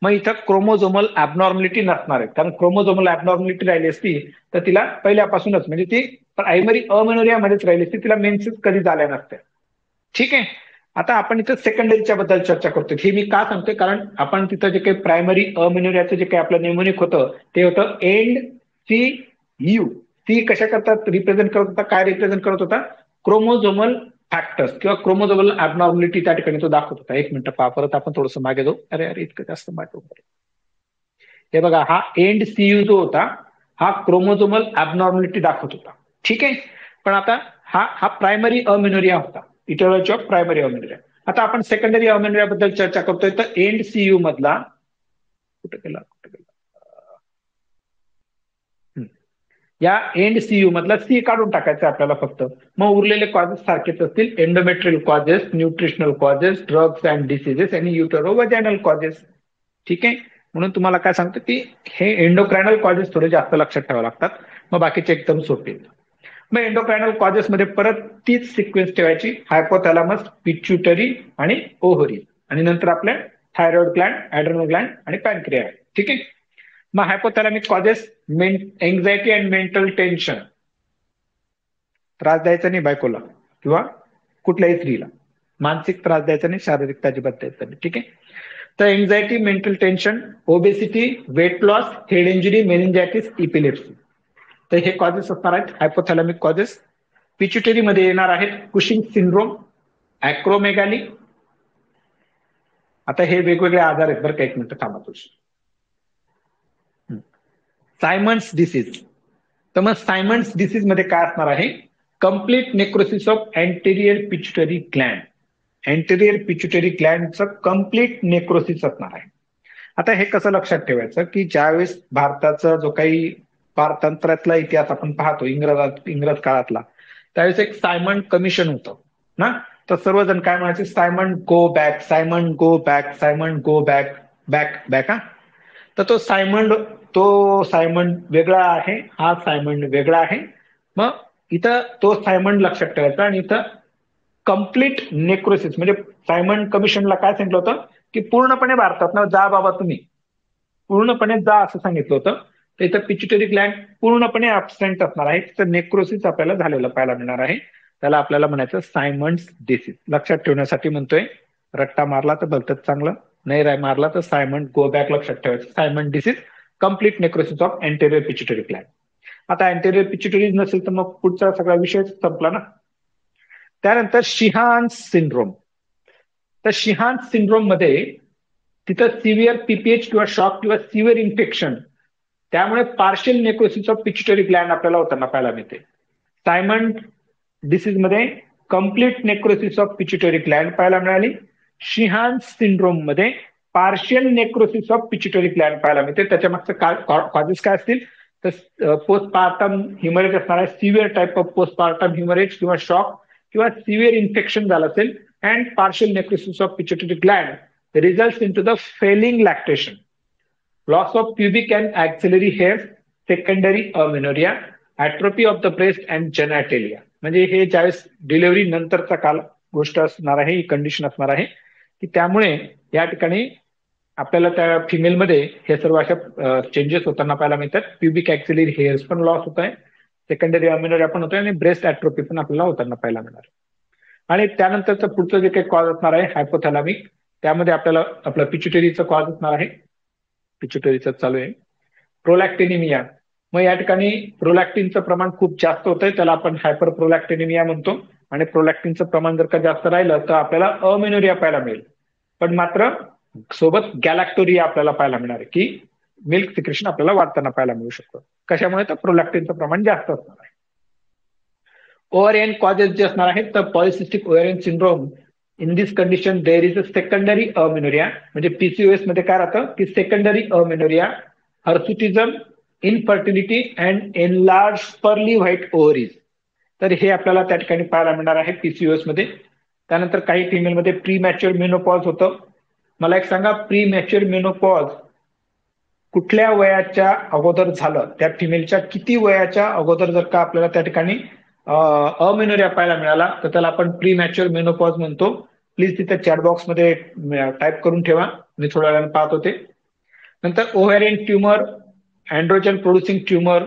मग इथं क्रोमोझोमल ऍबनॉर्मॅलिटी नसणार आहे, कारण क्रोमोझोमल ऍबनॉर्मॅलिटी राहिली असती तर तिला पहिल्यापासूनच, म्हणजे ती प्रायमरी अमेनोरियामध्येच राहिली असती, तिला मेन्सेस कधी झाल्या नसत्या. ठीक आहे. आता आपण इथं सेकंडरीच्या बद्दल चर्चा करतोय. हे मी का सांगतोय, कारण आपण तिथं जे काही प्रायमरी अमेनोरियाचं जे काही आपलं नेमोनिक होतं ते होतं एंड सी यू. सी कशा करतात रिप्रेझेंट करत होता, काय रिप्रेझेंट करत होता, क्रोमोझोमल फॅक्टर्स किंवा क्रोमोझोमल ऍबनॉर्मॅलिटी त्या ठिकाणी तो दाखवत होता. एक मिनिट पहा, परत आपण थोडंसं मागे जाऊ. अरे अरे इतकं जास्त मागे. हे बघा, हा एंड सीयू जो होता हा क्रोमोझोमल ऍबनॉर्मॅलिटी दाखवत होता. ठीक आहे. पण आता हा हा प्रायमरी अमेनोरिया होता, इटोलॉजी ऑफ प्रायमरी अमेनोरिया. आता आपण सेकंडरी अमेनोरिया बद्दल चर्चा करतोय, तर एंड सीयू मधला कुठे गेला, या एंड सीयू मधला सी काढून टाकायचं आपल्याला फक्त. मग उरलेले कॉजेस सारखेच असतील, endometrial causes, nutritional causes, drugs and diseases आणि युटेरो वजायनल कॉजेस. ठीक आहे. म्हणून तुम्हाला काय सांगतो की हे एंडोक्रायनल कॉजेस थोडे जास्त लक्षात ठेवावे लागतात, मग बाकीचे एकदम सोपे. मग एंडोक्रायनल कॉजेस मध्ये परत तीच सिक्वेन्स ठेवायची, हायपोथॅलॅमस, पिट्युटरी आणि ओव्हरी, आणि नंतर आपल्या थायरॉइड ग्लँड, ऍड्रेनल ग्लँड आणि पॅनक्रिया. ठीक आहे. मग hypothalamic causes, anxiety and mental tension, त्रास द्यायचा नाही बायकोला किंवा कुठल्याही स्त्रीला, मानसिक त्रास द्यायचा नाही, शारीरिक अजिबात द्यायचा नाही. ठीक आहे. तर anxiety, mental tension, obesity, weight loss, head injury, meningitis, epilepsy, तर हे कॉजेस असणार आहेत हायपोथॅलॅमिक कॉजेस. पिच्युटरी मध्ये येणार आहेत कुशिंग सिंड्रोम, ऍक्रोमेगाली. आता हे वेगवेगळे आजार आहेत बरं का, एक मिनिट थांबा तुझ. सायमन्स डिसीज, तर मग सायमन्स डिसीज मध्ये काय असणार आहे, complete necrosis of anterior pituitary gland. Anterior pituitary ग्लँडचं कम्प्लीट नेक्रोसिस असणार आहे. आता हे कसं लक्षात ठेवायचं की ज्यावेळेस भारताचा जो काही पारतंत्र्यातला इतिहास आपण पाहतो, इंग्रज काळातला, त्यावेळेस एक सायमन कमिशन होतं ना. तर सर्वजण काय म्हणायचे, Simon go back, Simon go back, Simon go back, back back. हा, तर तो सायमन वेगळा आहे, हा सायमन वेगळा आहे. मग इथं तो सायमंड लक्षात ठेवायचा आणि इथं कम्प्लीट नेक्रोसिस म्हणजे सायमंड कमिशनला काय सांगितलं होतं की पूर्णपणे भारतात ना जा बाबा तुम्ही पूर्णपणे जा असं सांगितलं होतं. तर इथं पिच्युटरी ग्लँड पूर्णपणे ऍबसेंट असणार आहे. तर नेक्रोसिस आपल्याला झालेलं पाहायला मिळणार आहे. त्याला आपल्याला म्हणायचं सायमंड्स डिसीज. लक्षात ठेवण्यासाठी म्हणतोय, रट्टा मारला तर भलतच चांगलं, नाही मारला तर सायमंड गो बॅक लक्षात ठेवायचं. Symond disease complete necrosis of anterior pituitary Gland. आता अँटेरियर पिच्युटरी नसेल तर मग पुढचा सगळा विषय संपला ना. त्यानंतर शिहान्स सिंड्रोम. तर शिहान्स सिंड्रोम मध्ये तिथं सिव्हिअर पीपीएच किंवा शॉक किंवा सिव्हिअर इन्फेक्शन त्यामुळे partial necrosis of pituitary Gland आपल्याला होताना पाहायला मिळते. सायमंड डिसीज मध्ये complete necrosis of pituitary Gland पाहायला मिळाली. शिहान्स सिंड्रोम मध्ये partial necrosis of pituitary Gland पाहायला मिळते. त्याच्या मागचं कॉजेस काय असतील तर पोस्टपार्टम हिमरेज असणार आहे, severe type of postpartum haemorrhage किंवा शॉक किंवा सिव्हिअर इन्फेक्शन झालं असेल. And partial necrosis of pituitary gland results in to the failing lactation, loss of pubic and axillary hairs, secondary amenorrhea, atrophy of the breast and genitalia. म्हणजे हे ज्यावेळेस delivery नंतरचा काल गोष्ट असणार आहे, ही कंडिशन असणार आहे की त्यामुळे या ठिकाणी आपल्याला त्या फिमेलमध्ये हे सर्व अशा चेंजेस होताना पाहायला मिळतात. प्युबिक ऍक्सिलरी हेअर्स पण लॉस होत आहे, सेकंडरी अमेनोरिया पण होत आहे आणि ब्रेस्ट ऍट्रोफी पण आपल्याला होताना पाहायला मिळणार. आणि त्यानंतरचं पुढचं जे काही कॉज असणार आहे हायपोथॅलामिक, त्यामध्ये आपल्याला आपलं पिच्युटरीचं कॉज असणार आहे. पिच्युटरीचं चालू आहे. प्रोलॅक्टिनिमिया. मग या ठिकाणी प्रोलॅक्टिनचं प्रमाण खूप जास्त होतंय, त्याला आपण हायपर प्रोलॅक्टिनिमिया म्हणतो. आणि प्रोलॅक्टिनचं प्रमाण जर का जास्त राहिलं तर आपल्याला अमेनोरिया पाहायला मिळेल. पण मात्र सोबत गॅलॅक्टोरिया आपल्याला पाहायला मिळणार आहे की मिल्क सिक्रेशन आपल्याला वाढताना पाहायला मिळू शकतं. कशामुळे तर प्रोलॅक्टिनचं प्रमाण जास्त असणार आहे. ओव्हरियन कॉजेस जे असणार आहेत तर polycystic ovarian syndrome. In this condition there is a secondary amenorrhea. म्हणजे पीसीओएस मध्ये काय राहतं की secondary amenorrhea, hirsutism, infertility and enlarge pearly white ovaries. तर हे आपल्याला त्या ठिकाणी पाहायला मिळणार आहे पीसीओएस मध्ये. त्यानंतर काही फिमेलमध्ये प्री मॅच्युअर मेनोपॉज होतं. मला एक सांगा, प्री मॅच्युअर मेनोपॉज कुठल्या वयाच्या अगोदर झालं, त्या फिमेलच्या किती वयाच्या अगोदर जर का आपल्याला त्या ठिकाणी अमेनोरिया पाहायला मिळाला तर त्याला आपण प्री मॅच्युअर मेनोपॉज म्हणतो. प्लीज तिथे चॅट बॉक्समध्ये टाईप करून ठेवा, मी थोड्या वेळाने पाहत होते. नंतर ovarian tumour, androgen producing tumour,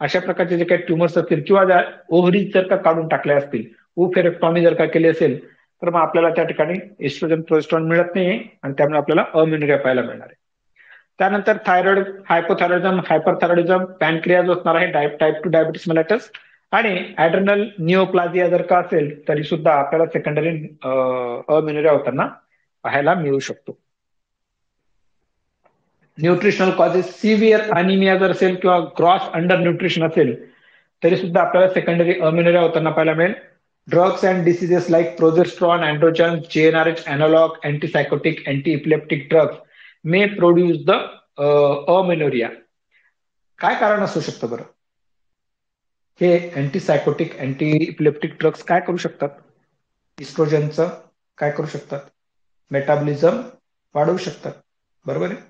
अशा प्रकारचे जे काही ट्युमर्स असतील किंवा ओव्हरीज जर का काढून टाकल्या असतील, ओफेरेक्टॉमी जर का केली असेल तर मग आपल्याला त्या ठिकाणी एस्ट्रोजन प्रोजेस्टेरॉन मिळत नाहीये आणि त्यामुळे आपल्याला अमेनोरिया पाहायला मिळणार आहे. त्यानंतर थायरॉइड, हायपोथायरॉइडिझम, हायपरथायरॉइडिझम, पॅनक्रियाज असणार आहे, टाईप 2 डायबिटीस मेलेटस आणि ऍड्रेनल निओप्लाझिया जर का असेल तरी सुद्धा आपल्याला सेकंडरी अमेनोरिया होताना पाहायला मिळू शकतो. न्यूट्रिशनल कॉजेस, सिव्हिअर अनिमिया जर असेल किंवा ग्रॉस अंडर न्यूट्रिशन असेल तरी सुद्धा आपल्याला सेकंडरी अमेनोरिया होताना पाहायला मिळेल. Drugs and diseases like progesterone, androgen, GnRH analog, antipsychotic, anti epileptic drugs may produce the amenorrhea. काय कारण असू शकतं बरं? हे अँटीसायकोटिक, अँटी इपिलेप्टिक ड्रग्स काय करू शकतात? इस्ट्रोजनचं काय करू शकतात? मेटाबॉलिझम वाढवू शकतात, बरोबर आहे.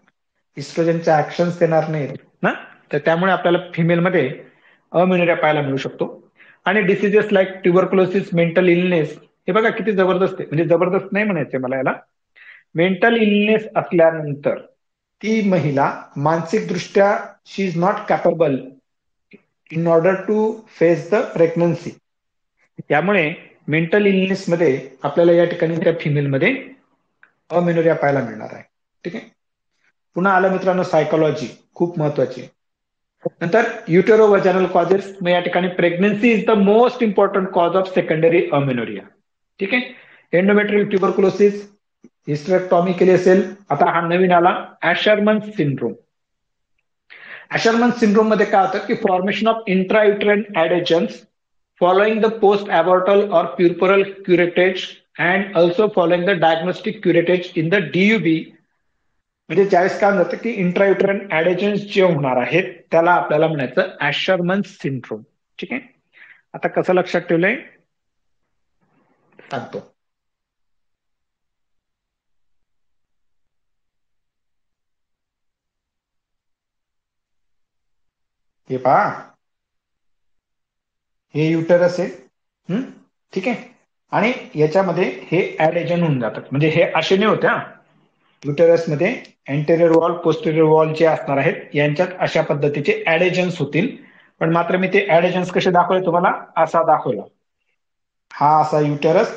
इस्ट्रोजनचे ऍक्शन्स देणार नाहीत ना, तर त्यामुळे आपल्याला फिमेलमध्ये अमेनोरिया पाहायला मिळू शकतो. आणि diseases like tuberculosis, mental illness, हे बघा किती जबरदस्त आहे. म्हणजे जबरदस्त नाही म्हणायचंय मला याला, मेंटल इलनेस असल्यानंतर ती महिला मानसिकदृष्ट्या she is not capable in order to face the pregnancy. त्यामुळे मेंटल इलनेस मध्ये आपल्याला या ठिकाणी त्या फिमेलमध्ये अमेनोरिया पाहायला मिळणार आहे. ठीक आहे. पुन्हा आलं मित्रांनो सायकोलॉजी, खूप महत्वाची. नंतर युटेरो वजानल कॉजेस, मग या ठिकाणी pregnancy is the most important cause of secondary amenorrhoea. ठीक आहे. एंडोमेट्रियल ट्युबरक्लोसिस, हिस्टेरेक्टॉमी केली असेल. आता हा नवीन आला ऍशरमन सिंड्रोम. ऍशरमन सिंड्रोम मध्ये काय होतं की formation of intrauterine adhesions following the post abortal और puerperal curettage and also following the diagnostic curettage in the DUB. म्हणजे ज्यावेळेस काय होतं की इंट्रायुटेराइन ऍडेजन्स जे होणार आहेत त्याला आपल्याला म्हणायचं ऍशरमन सिंड्रोम. ठीक आहे. आता कसं लक्षात ठेवलंय सांगतो. हे पहा, हे युटरस आहे. ठीक आहे. आणि याच्यामध्ये हे ऍड एजंट होऊन जातात. म्हणजे हे आशेने होत्या युटेरसमध्ये एंटेरियर वॉल पोस्टेरियर वॉल जे असणार आहेत यांच्यात अशा पद्धतीचे ऍड एजंट्स होतील. पण मात्र मी ते ऍड एजंट्स कसे दाखवले तुम्हाला, असा दाखवला. हा असा युटेरस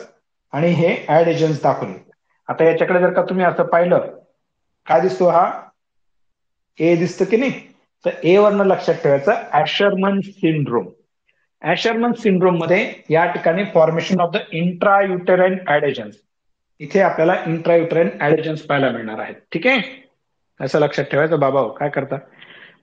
आणि हे ऍड एजंट्स दाखवले. आता याच्याकडे जर का तुम्ही असं पाहिलं, काय दिसतो हा ए दिसतं की नाही, तर ए वरनं लक्षात ठेवायचं ऍशरमन सिंड्रोम. ऍशरमन सिंड्रोम मध्ये या ठिकाणी formation of the intrauterine adhesions, इथे आपल्याला इंट्रायुटेराइन ऍड एजंट्स पाहायला मिळणार आहेत. ठीक आहे, असं लक्षात ठेवायचं बाबा काय करता.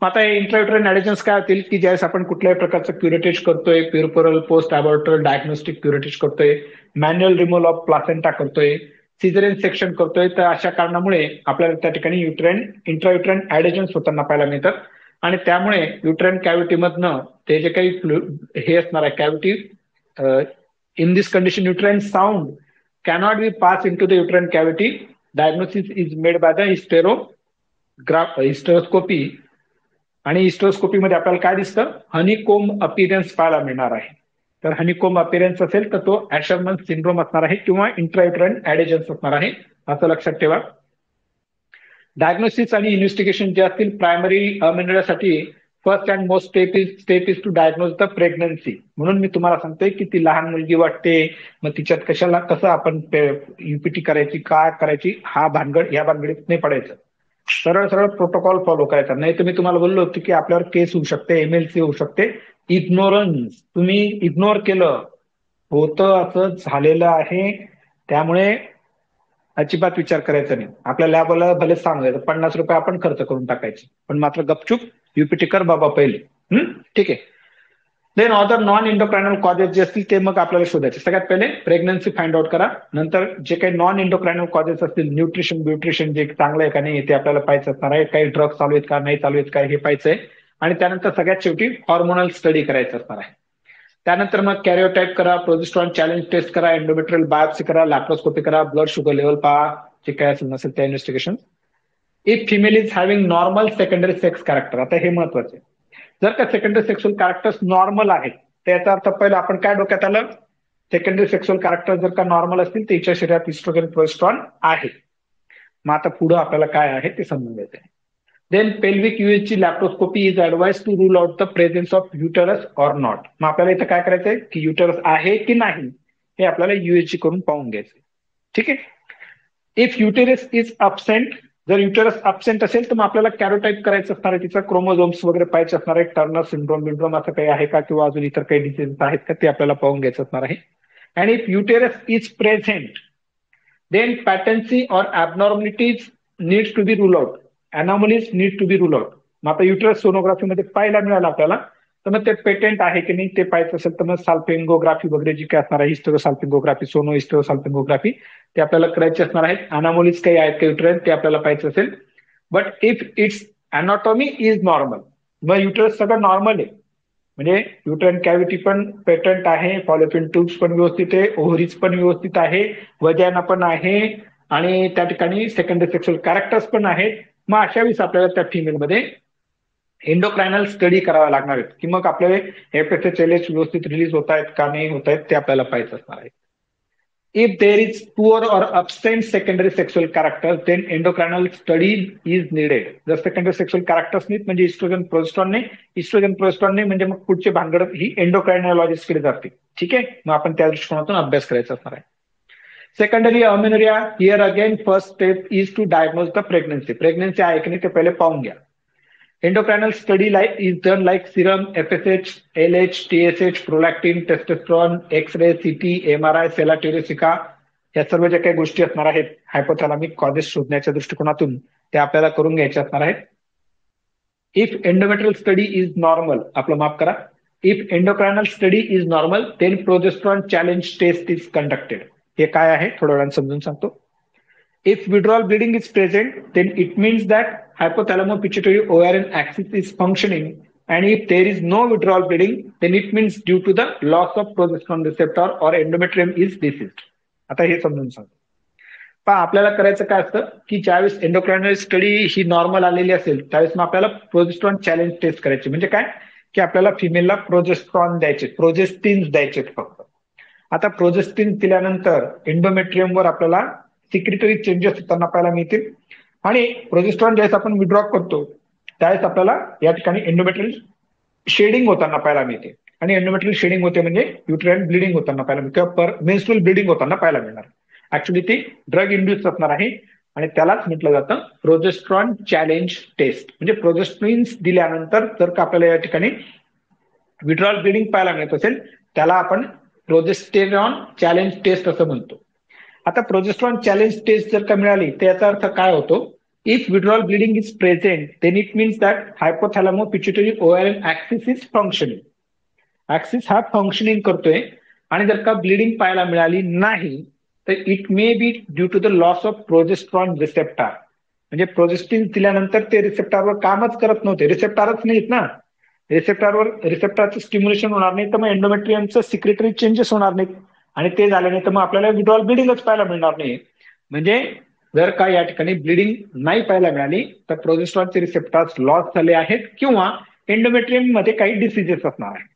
मग आता हे इंट्रायुटेराइन ऍड एजंट्स काय होतील की ज्यावेळेस आपण कुठल्याही प्रकारचं क्युरेटेज करतोय, प्युरपरल पोस्ट अबॉर्टल डायग्नोस्टिक क्युरेटेज करतोय, मॅन्युअल रिमूव्हल ऑफ प्लासेंटा करतोय, सिझेरियन सेक्शन करतोय, तर अशा कारणामुळे आपल्याला त्या ठिकाणी इंट्रायुटेराइन ऍड एजंट्स होताना पाहायला मिळतात. आणि त्यामुळे युटेराइन कॅव्हिटी मधनं ते जे काही हे असणार आहे cavity, in this condition uterine sound cannot be passed into the uterine cavity. Diagnosis is made by the hysteroscopy. आणि हिस्टेरोस्कोपी मध्ये आपल्याला काय दिसतं, हनीकोम अपीरियन्स पाहायला मिळणार आहे. तर हनीकोम अपीरियन्स असेल तर तो ऍशरमन सिंड्रोम असणार आहे किंवा इंट्रायुटेराइन ऍड एजंट्स असणार आहे, असं लक्षात ठेवा. डायग्नोसिस आणि इन्व्हेस्टिगेशन जे असतील प्रायमरी अमेनोरियासाठी first and most step is to diagnose the pregnancy. म्हणून मी तुम्हाला सांगतोय की ती लहान मुलगी वाटते, मग तिच्यात कशाला कसं आपण युपीटी करायची, काय करायची, हा भानगड या भानगडीत नाही पडायचं. सरळ सरळ प्रोटोकॉल फॉलो करायचा. नाही तर मी तुम्हाला बोललो होतो की आपल्यावर केस होऊ शकते, एमएलसी होऊ शकते. इग्नोरन्स, तुम्ही इग्नोर केलं, होतं असं झालेलं आहे. त्यामुळे अजिबात विचार करायचा नाही. आपल्या लॅबला भले सांगायचं 50 रुपये आपण खर्च करून टाकायचे, पण मात्र गपचूप युपीटी कर बाबा पहिले. ठीक आहे. देन अदर नॉन इंडोक्रायनल कॉजेस जे असतील ते मग आपल्याला शोधायचे. सगळ्यात पहिले प्रेग्नन्सी फाइंड आउट करा. नंतर जे काही नॉन इंडोक्रायनल कॉजेस असतील, न्यूट्रिशन जे चांगलं आहे का नाही ते आपल्याला पाहायचं असणार आहे. काही ड्रग्स चालू आहेत का नाही चालू आहेत का हे पाहायचंय. आणि त्यानंतर सगळ्यात शेवटी हॉर्मोनल स्टडी करायचं असणार आहे. त्यानंतर मग कॅरिओटाईप करा, प्रोजेस्ट्रॉन चॅलेंज टेस्ट करा, एंडोमेट्रियल बायोप्सी करा, लॅप्रोस्कोपी करा, ब्लड शुगर लेवल पहा, जे काय असेल नसेल त्या investigation. If female is having normal secondary sex character, आता हे महत्वाचं आहे. जर का सेकंडरी सेक्शुअल कॅरेक्टर्स नॉर्मल आहेत, त्याचा अर्थ पहिला आपण काय डोक्यात आलं, सेकंडरी सेक्शुअल कॅरेक्टर जर का नॉर्मल असतील तर हिच्या शरीरात इस्ट्रोजन प्रोजेस्ट्रॉन आहे. मग आता पुढे आपल्याला काय आहे ते समजून घ्यायचं आहे. देन पेल्विक यूएसची laparoscopy is advise to rule out the presence of uterus or not. मग आपल्याला इथं काय करायचंय की युटरस आहे की नाही हे आपल्याला यूएसजी करून पाहून घ्यायचंय. ठीक आहे. इफ युटेरस इज अबसेंट, जर युटेरस अबसेंट असेल तर मग आपल्याला कॅरोटाईप करायचं असणार आहे, तिचा क्रोमोझोम्स वगैरे पाहायचे असणार आहे, टर्नर सिंड्रोम असं काही आहे का किंवा अजून इतर काही डिसीज आहेत का ते आपल्याला पाहून घ्यायचं असणार आहे. And if uterus is present then patency or abnormalities needs to be rule out, anomalies need to be rule out. मग आता युटेरस सोनोग्राफीमध्ये पाहायला मिळालं आपल्याला, तर मग ते पेटेंट आहे की नाही ते पाहायचं असेल तर मग साल्पिंगोग्राफी वगैरे जी काय असणार आहे, हिस्टेरोसाल्पिंगोग्राफी, सोनो हिस्टेरोसाल्पिंगोग्राफी ते आपल्याला करायचे असणार आहेत. अनामोलीज काही आहेत का युटेरस ते आपल्याला पाहायचं असेल. But if its anatomy is normal, मग युटेरस सगळं नॉर्मल आहे, म्हणजे युटेराइन कॅव्हिटी पण पेटंट आहे, फॉलोपियन ट्यूब्स पण व्यवस्थित आहे, ओव्हरीज पण व्यवस्थित आहे, वजाना पण आहे आणि त्या ठिकाणी सेकंडरी सेक्शुअल कॅरेक्टर्स पण आहेत. मग अशा वेळेस आपल्याला त्या फिमेलमध्ये एंडोक्रायनल स्टडी करावा लागणार आहेत की मग आपल्याला एफएसएच व्यवस्थित रिलीज होत आहेत का नाही होत आहेत ते आपल्याला पाहायचं असणार आहे. If there is poor or absent secondary sexual characters, then endocrinal study is needed. जर सेकंडरी सेक्शुअल कॅरेक्टर्स नाहीत म्हणजे इस्ट्रोजन प्रोजेस्ट्रॉन नाही म्हणजे मग पुढचे भानगड ही एंडोक्रायनॉलॉजिस्टकडे जाते. ठीक आहे, मग आपण त्या दृष्टिकोनातून अभ्यास करायचा असणार आहे. Secondary amenorrhoea, here again first step is to diagnose the pregnancy. Pregnancy आहे की नाही ते पहिले पाहून घ्या. Endocrinal study is done like serum, FSH, LH, TSH, prolactin, testosterone, X-ray, CT, MRI, सेलाटेरिसिका, या सर्व ज्या काही गोष्टी असणार आहेत हायपोथॅलामिक कॉजेस शोधण्याच्या दृष्टिकोनातून त्या आपल्याला करून घ्यायच्या असणार आहेत. If endometrial study is normal, आपलं माफ करा, if endocrinal study is normal then progesterone challenge test is conducted. हे काय आहे थोड्या वेळाने समजून सांगतो. If withdrawal bleeding is present, then it means that hypothalamo-pituitary ovarian axis is functioning, and if there is no withdrawal bleeding, then it means due to the loss of progesterone receptor or endometrium is diseased. आता हे समजून सांगतो. पण आपल्याला करायचं काय असतं की ज्यावेळेस एंडोक्रायनल स्टडी ही नॉर्मल आलेली असेल त्यावेळेस मग आपल्याला प्रोजेस्ट्रॉन चॅलेंज टेस्ट करायची. म्हणजे काय की आपल्याला फिमेलला प्रोजेस्ट्रॉन द्यायचे, प्रोजेस्टिन्स द्यायचे फक्त. आता प्रोजेस्टिन्स दिल्यानंतर एंडोमेट्रियमवर आपल्याला सिक्रेटरी चेंजेस होताना पाहायला मिळतील आणि प्रोजेस्ट्रॉन ज्यावेळेस आपण विड्रॉ करतो त्यावेळेस आपल्याला या ठिकाणी एंडोमेट्रियल शेडिंग होताना पाहायला मिळते. आणि एंडोमेट्रियल शेडिंग होते म्हणजे युट्राइन ब्लिडिंग होताना पाहायला मिळते किंवा मेन्स्ट्रुअल ब्लिडिंग होताना पाहायला मिळणार. ऍक्च्युली ती ड्रग इंड्यूस असणार आहे आणि त्यालाच म्हटलं जातं प्रोजेस्ट्रॉन चॅलेंज टेस्ट. म्हणजे प्रोजेस्ट्रिन्स दिल्यानंतर जर का आपल्याला या ठिकाणी विड्रॉल ब्लिडिंग पाहायला मिळत असेल त्याला आपण प्रोजेस्टेरॉन चॅलेंज टेस्ट असं म्हणतो. आता प्रोजेस्ट्रॉन चॅलेंज टेस्ट जर का मिळाली तर याचा अर्थ काय होतो? If withdrawal bleeding is present then it means that hypothalamo pituitary ovarian axis is functioning. Axis हा फंक्शनिंग करतोय आणि जर का ब्लिडिंग पाहायला मिळाली नाही तर it may be due to the loss of progesterone receptor. म्हणजे प्रोजेस्टिन दिल्यानंतर ते रिसेप्टारवर कामच करत नव्हते, रिसेप्टारच नाहीत ना, रिसेप्टारचं स्टिम्युलेशन होणार नाही तर मग एंडोमेट्रियमचं सिक्रेटरी चेंजेस होणार नाहीत आणि ते झाले नाही तर मग आपल्याला विड्रॉल ब्लिडिंगच पाहायला मिळणार नाही. म्हणजे जर का या ठिकाणी ब्लिडिंग नाही पाहायला मिळाली तर प्रोजेस्ट्रॉनचे रिसेप्टार्स लॉस झाले आहेत किंवा एंडोमेट्रियम मध्ये काही डिसिजेस असणार आहेत.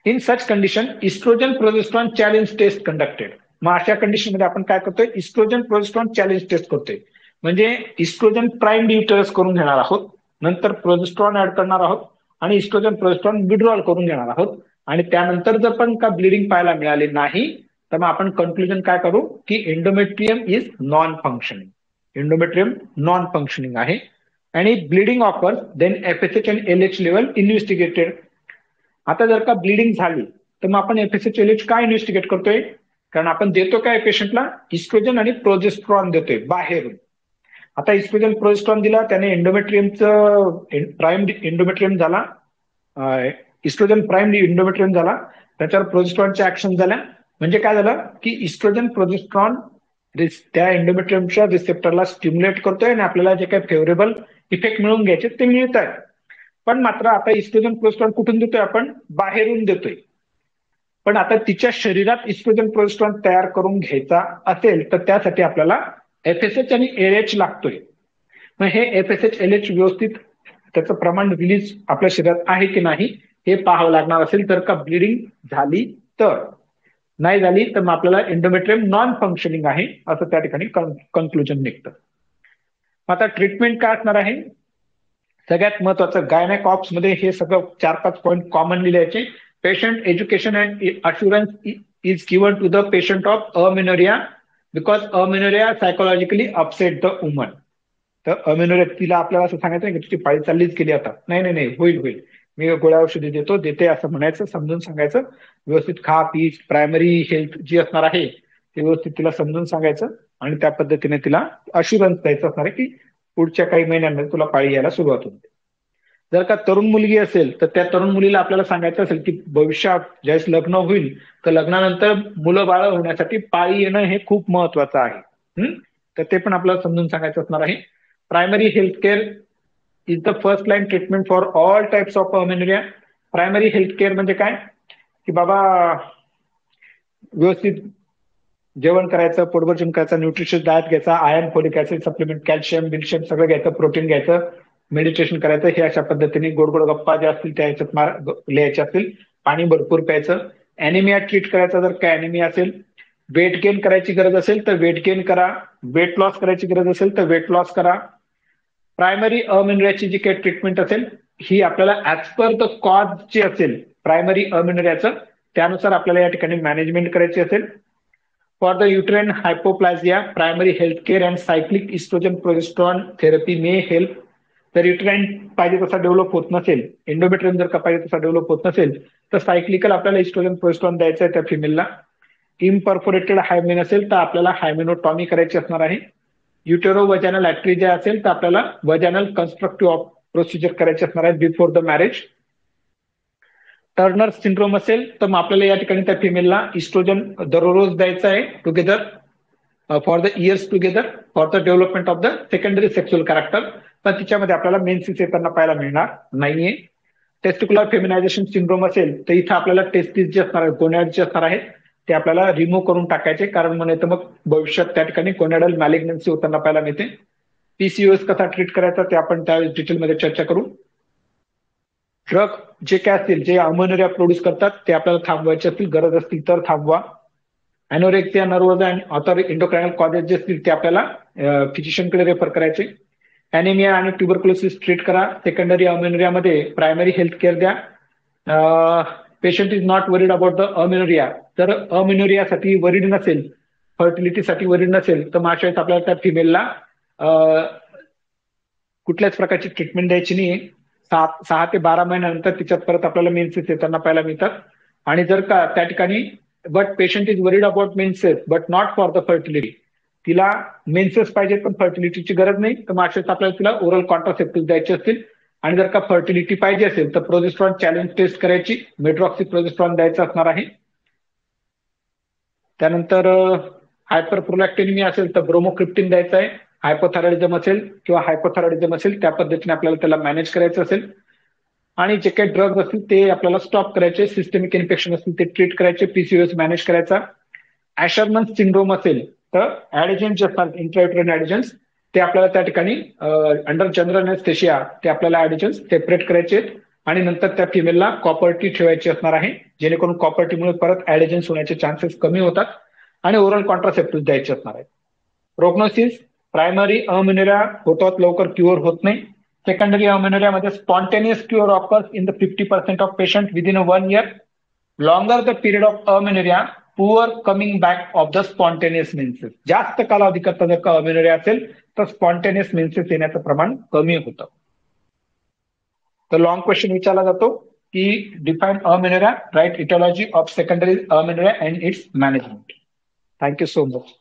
In such condition oestrogen progesterone challenge test conducted. मग अशा कंडिशन मध्ये आपण काय करतोय? इस्ट्रोजन प्रोजेस्ट्रॉन चॅलेंज टेस्ट करतोय. म्हणजे इस्ट्रोजन प्राइम युटेरस करून घेणार आहोत, नंतर प्रोजेस्ट्रॉन ऍड करणार आहोत आणि इस्ट्रोजन प्रोजेस्ट्रॉन विड्रॉल करून घेणार आहोत आणि त्यानंतर जर पण का ब्लिडिंग पाहायला मिळाली नाही तर मग आपण कन्क्लुजन काय करू की endometrium is non functioning. Endometrium non functioning आहे आणि ब्लिडिंग ऑफर्स देन एफएसएच आणि एलएच लेवल इन्व्हेस्टिगेटेड. आता जर का ब्लिडिंग झाली तर मग आपण एफएसएच एलएच काय इन्व्हेस्टिगेट करतोय? कारण आपण देतो काय पेशंटला? इस्ट्रोजन आणि प्रोजेस्ट्रॉन देतोय बाहेरून. आता इस्ट्रोजन प्रोजेस्ट्रॉन दिला त्याने एंडोमेट्रियमचं प्राइम एंडोमेट्रियम झाला, इस्ट्रोजन प्राइम एंडोमेट्रियम झाला, त्याच्यावर प्रोजेस्ट्रॉनच्या ऍक्शन झाल्या. म्हणजे काय झालं की इस्ट्रोजन प्रोजेस्ट्रॉन त्या एंडोमेट्रियमच्या रिसेप्टरला स्टिम्युलेट करतोय आणि आपल्याला जे काही फेवरेबल इफेक्ट मिळून घ्यायचे ते मिळत आहेत. पण मात्र आता इस्ट्रोजन प्रोजेस्ट्रॉन कुठून देतोय? आपण बाहेरून देतोय. पण आता तिच्या शरीरात इस्ट्रोजन प्रोजेस्ट्रॉन तयार करून घ्यायचा असेल तर त्यासाठी आपल्याला एफएसएच आणि एलएच लागतोय. मग हे एफएसएच एलएच व्यवस्थित त्याचं प्रमाण रिलीज आपल्या शरीरात आहे की नाही हे पाहावं लागणार असेल तर का ब्लिडिंग झाली तर. नाही झाली तर मग आपल्याला एंडोमेट्रियम नॉन फंक्शनिंग आहे असं त्या ठिकाणी कन्क्लुजन निघतं. आता ट्रीटमेंट काय असणार आहे? सगळ्यात महत्वाचं गायनॅक ऑप्स मध्ये हे सगळं 4-5 पॉईंट कॉमनली लिहायचे. Patient education and assurance is given to the patient of amenorrhoea because amenorrhoea psychologically upset the woman. तर अमेनोरिया तिला आपल्याला असं सांगायचं की तुझी पाळी चाललीच गेली आता, नाही नाही नाही होईल होईल, मी गोळ्या औषधी देते असं म्हणायचं, समजून सांगायचं, व्यवस्थित खा पी, प्रायमरी हेल्थ जी असणार आहे ते व्यवस्थित तिला समजून सांगायचं आणि त्या पद्धतीने तिला अश्युरन्स द्यायचं असणार आहे की पुढच्या काही महिन्यांमध्ये तुला पाळी यायला सुरुवात होते. जर का तरुण मुलगी असेल तर त्या तरुण मुलीला आपल्याला सांगायचं असेल की भविष्यात ज्यावेळेस लग्न होईल तर लग्नानंतर मुलं बाळ होण्यासाठी पाळी येणं हे खूप महत्वाचं आहे. तर ते पण आपल्याला समजून सांगायचं असणार आहे. Primary health care is the first line treatment for all types of amenorrhoea. Primary health care म्हणजे काय की बाबा व्यवस्थित जेवण करायचं, पोटभर जेवण करायचं, न्यूट्रिशियस डाएट घ्यायचा, iron, folic acid, supplement, calcium, बिल्शियम सगळं घ्यायचं, प्रोटीन घ्यायचं, मेडिटेशन करायचं. हे अशा पद्धतीने गोड गोड गप्पा ज्या असतील त्या ह्याच्यात लिहायच्या असतील. पाणी भरपूर प्यायचं. अॅनिमिया ट्रीट करायचा जर काय अॅनिमिया असेल. वेट गेन करायची गरज असेल तर वेट गेन करा. वेट लॉस करायची गरज असेल तर वेट लॉस करा. प्रायमरी अमेनोरियाची जी काही ट्रीटमेंट असेल ही आपल्याला ऍज पर द कॉज जी असेल प्रायमरी अमेनोरियाचं त्यानुसार आपल्याला या ठिकाणी मॅनेजमेंट करायची असेल. For the uterine hypoplasia primary health care and cyclic oestrogen progesterone therapy may help. जर युट्राइन पाहिजे तसा डेव्हलप होत नसेल, एंडोमेट्रियम जर का पाहिजे तसा डेव्हलप होत नसेल तर सायक्लिकल आपल्याला इस्ट्रोजन प्रोजेस्ट्रॉन द्यायचं आहे त्या फिमेलला. इम्परफोरेटेड हायमेन असेल तर आपल्याला हायमेनोटॉमी करायची असणार आहे. युटेरो वजानल ऍट्रिजिया असेल तर आपल्याला वजानल कन्स्ट्रक्टिव्ह प्रोसिजर करायची असणार आहे before the marriage. Turner syndrome असेल तर मग आपल्याला या ठिकाणी त्या फिमेलला इस्ट्रोजन दररोज द्यायचं आहे together for the years together for the development of the secondary sexual character. पण तिच्यामध्ये आपल्याला मेन्सेस येताना पाहायला मिळणार नाहीये. टेस्टिक्युलर फेमिनायझेशन सिंड्रोम असेल तर इथं आपल्याला टेस्टिस जे असणार आहेत, गोनॅड जे असणार आहेत ते आपल्याला रिमूव्ह करून टाकायचे, कारण म्हणे तर मग भविष्यात त्या ठिकाणी गोनॅडल मॅलिग्नन्सी होताना पाहायला मिळते. पीसीओएस कसा ट्रीट करायचा ते आपण त्यावेळेस डिटेलमध्ये चर्चा करू. ड्रग जे काय असतील जे अमोनिया प्रोड्यूस करतात ते आपल्याला थांबवायचे असतील, गरज असतील तर थांबवा. अॅनोरेक्सिया नर्व्हस अँड अदर इंडोक्रायनल कॉजेस जे असतील ते आपल्याला फिजिशियनकडे रेफर करायचे. अॅनिमिया आणि ट्युबरक्लोसिस ट्रीट करा. सेकंडरी अमेनोरियामध्ये प्रायमरी हेल्थ केअर द्या. Patient is not worried about the amenorrhoea. जर अमेनोरियासाठी वरीड नसेल, फर्टिलिटीसाठी वरीड नसेल, तर अशा वेळेस आपल्याला त्या फिमेलला कुठल्याच प्रकारची ट्रीटमेंट द्यायची नाही. 6 ते 12 महिन्यानंतर तिच्यात परत आपल्याला मेन्सेस येताना पाहायला मिळतात. आणि जर का त्या ठिकाणी but patient is worried about menses but not for the fertility, तिला मेन्सेस पाहिजे पण फर्टिलिटीची गरज नाही, तर अशाच आपल्याला तिला ओरल कॉन्ट्रासेप्टिव्ह द्यायचे असतील. आणि जर का फर्टिलिटी पाहिजे असेल तर प्रोजेस्ट्रॉन चॅलेंज टेस्ट करायची, मेट्रॉक्सी प्रोजेस्ट्रॉन द्यायचं असणार आहे. त्यानंतर हायपर प्रोलॅक्टिनिमिया असेल तर ब्रोमोक्रिप्टिन द्यायचं आहे. हायपोथायरॉइडिझम असेल किंवा हायपोथायरॉइडिझम असेल त्या पद्धतीने आपल्याला त्याला मॅनेज करायचं असेल. आणि जे काही ड्रग्ज असतील ते आपल्याला स्टॉप करायचे. सिस्टमिक इन्फेक्शन असतील ते ट्रीट करायचे. पीसीओएस मॅनेज करायचा. ॲशरमन सिंड्रोम असेल तर ऍडिजन्स जे असतात इंट्रायुटरन ऍडिजन्स ते आपल्याला त्या ठिकाणी अंडर जनरल एनेस्थेशिया ते आपल्याला ऍडिजन्स सेपरेट करायचे आणि नंतर त्या फिमेलला कॉपर्टी ठेवायची असणार आहे, जेणेकरून कॉपर्टीमुळे परत ऍडिजन्स होण्याचे चान्सेस कमी होतात. आणि ओरल कॉन्ट्रासेप्टिव्ह द्यायचे असणार आहे. प्रोग्नोसिस प्रायमरी अमेनोरिया होतात लवकर क्युअर होत नाही. सेकंडरी अमेनोरियामध्ये spontaneous cure offers in the 50% of patient within 1 year. Longer the period of amenorrhoea, poor coming back of the spontaneous menses. जास्त कालावधी करता जर का अमेनोरिया असेल तर स्पॉन्टेनियस मेन्सेस येण्याचं प्रमाण कमी होतं. तर लॉंग क्वेश्चन विचारला जातो की define amenorrhoea, right aetiology of secondary amenorrhoea and its management. Thank you so much.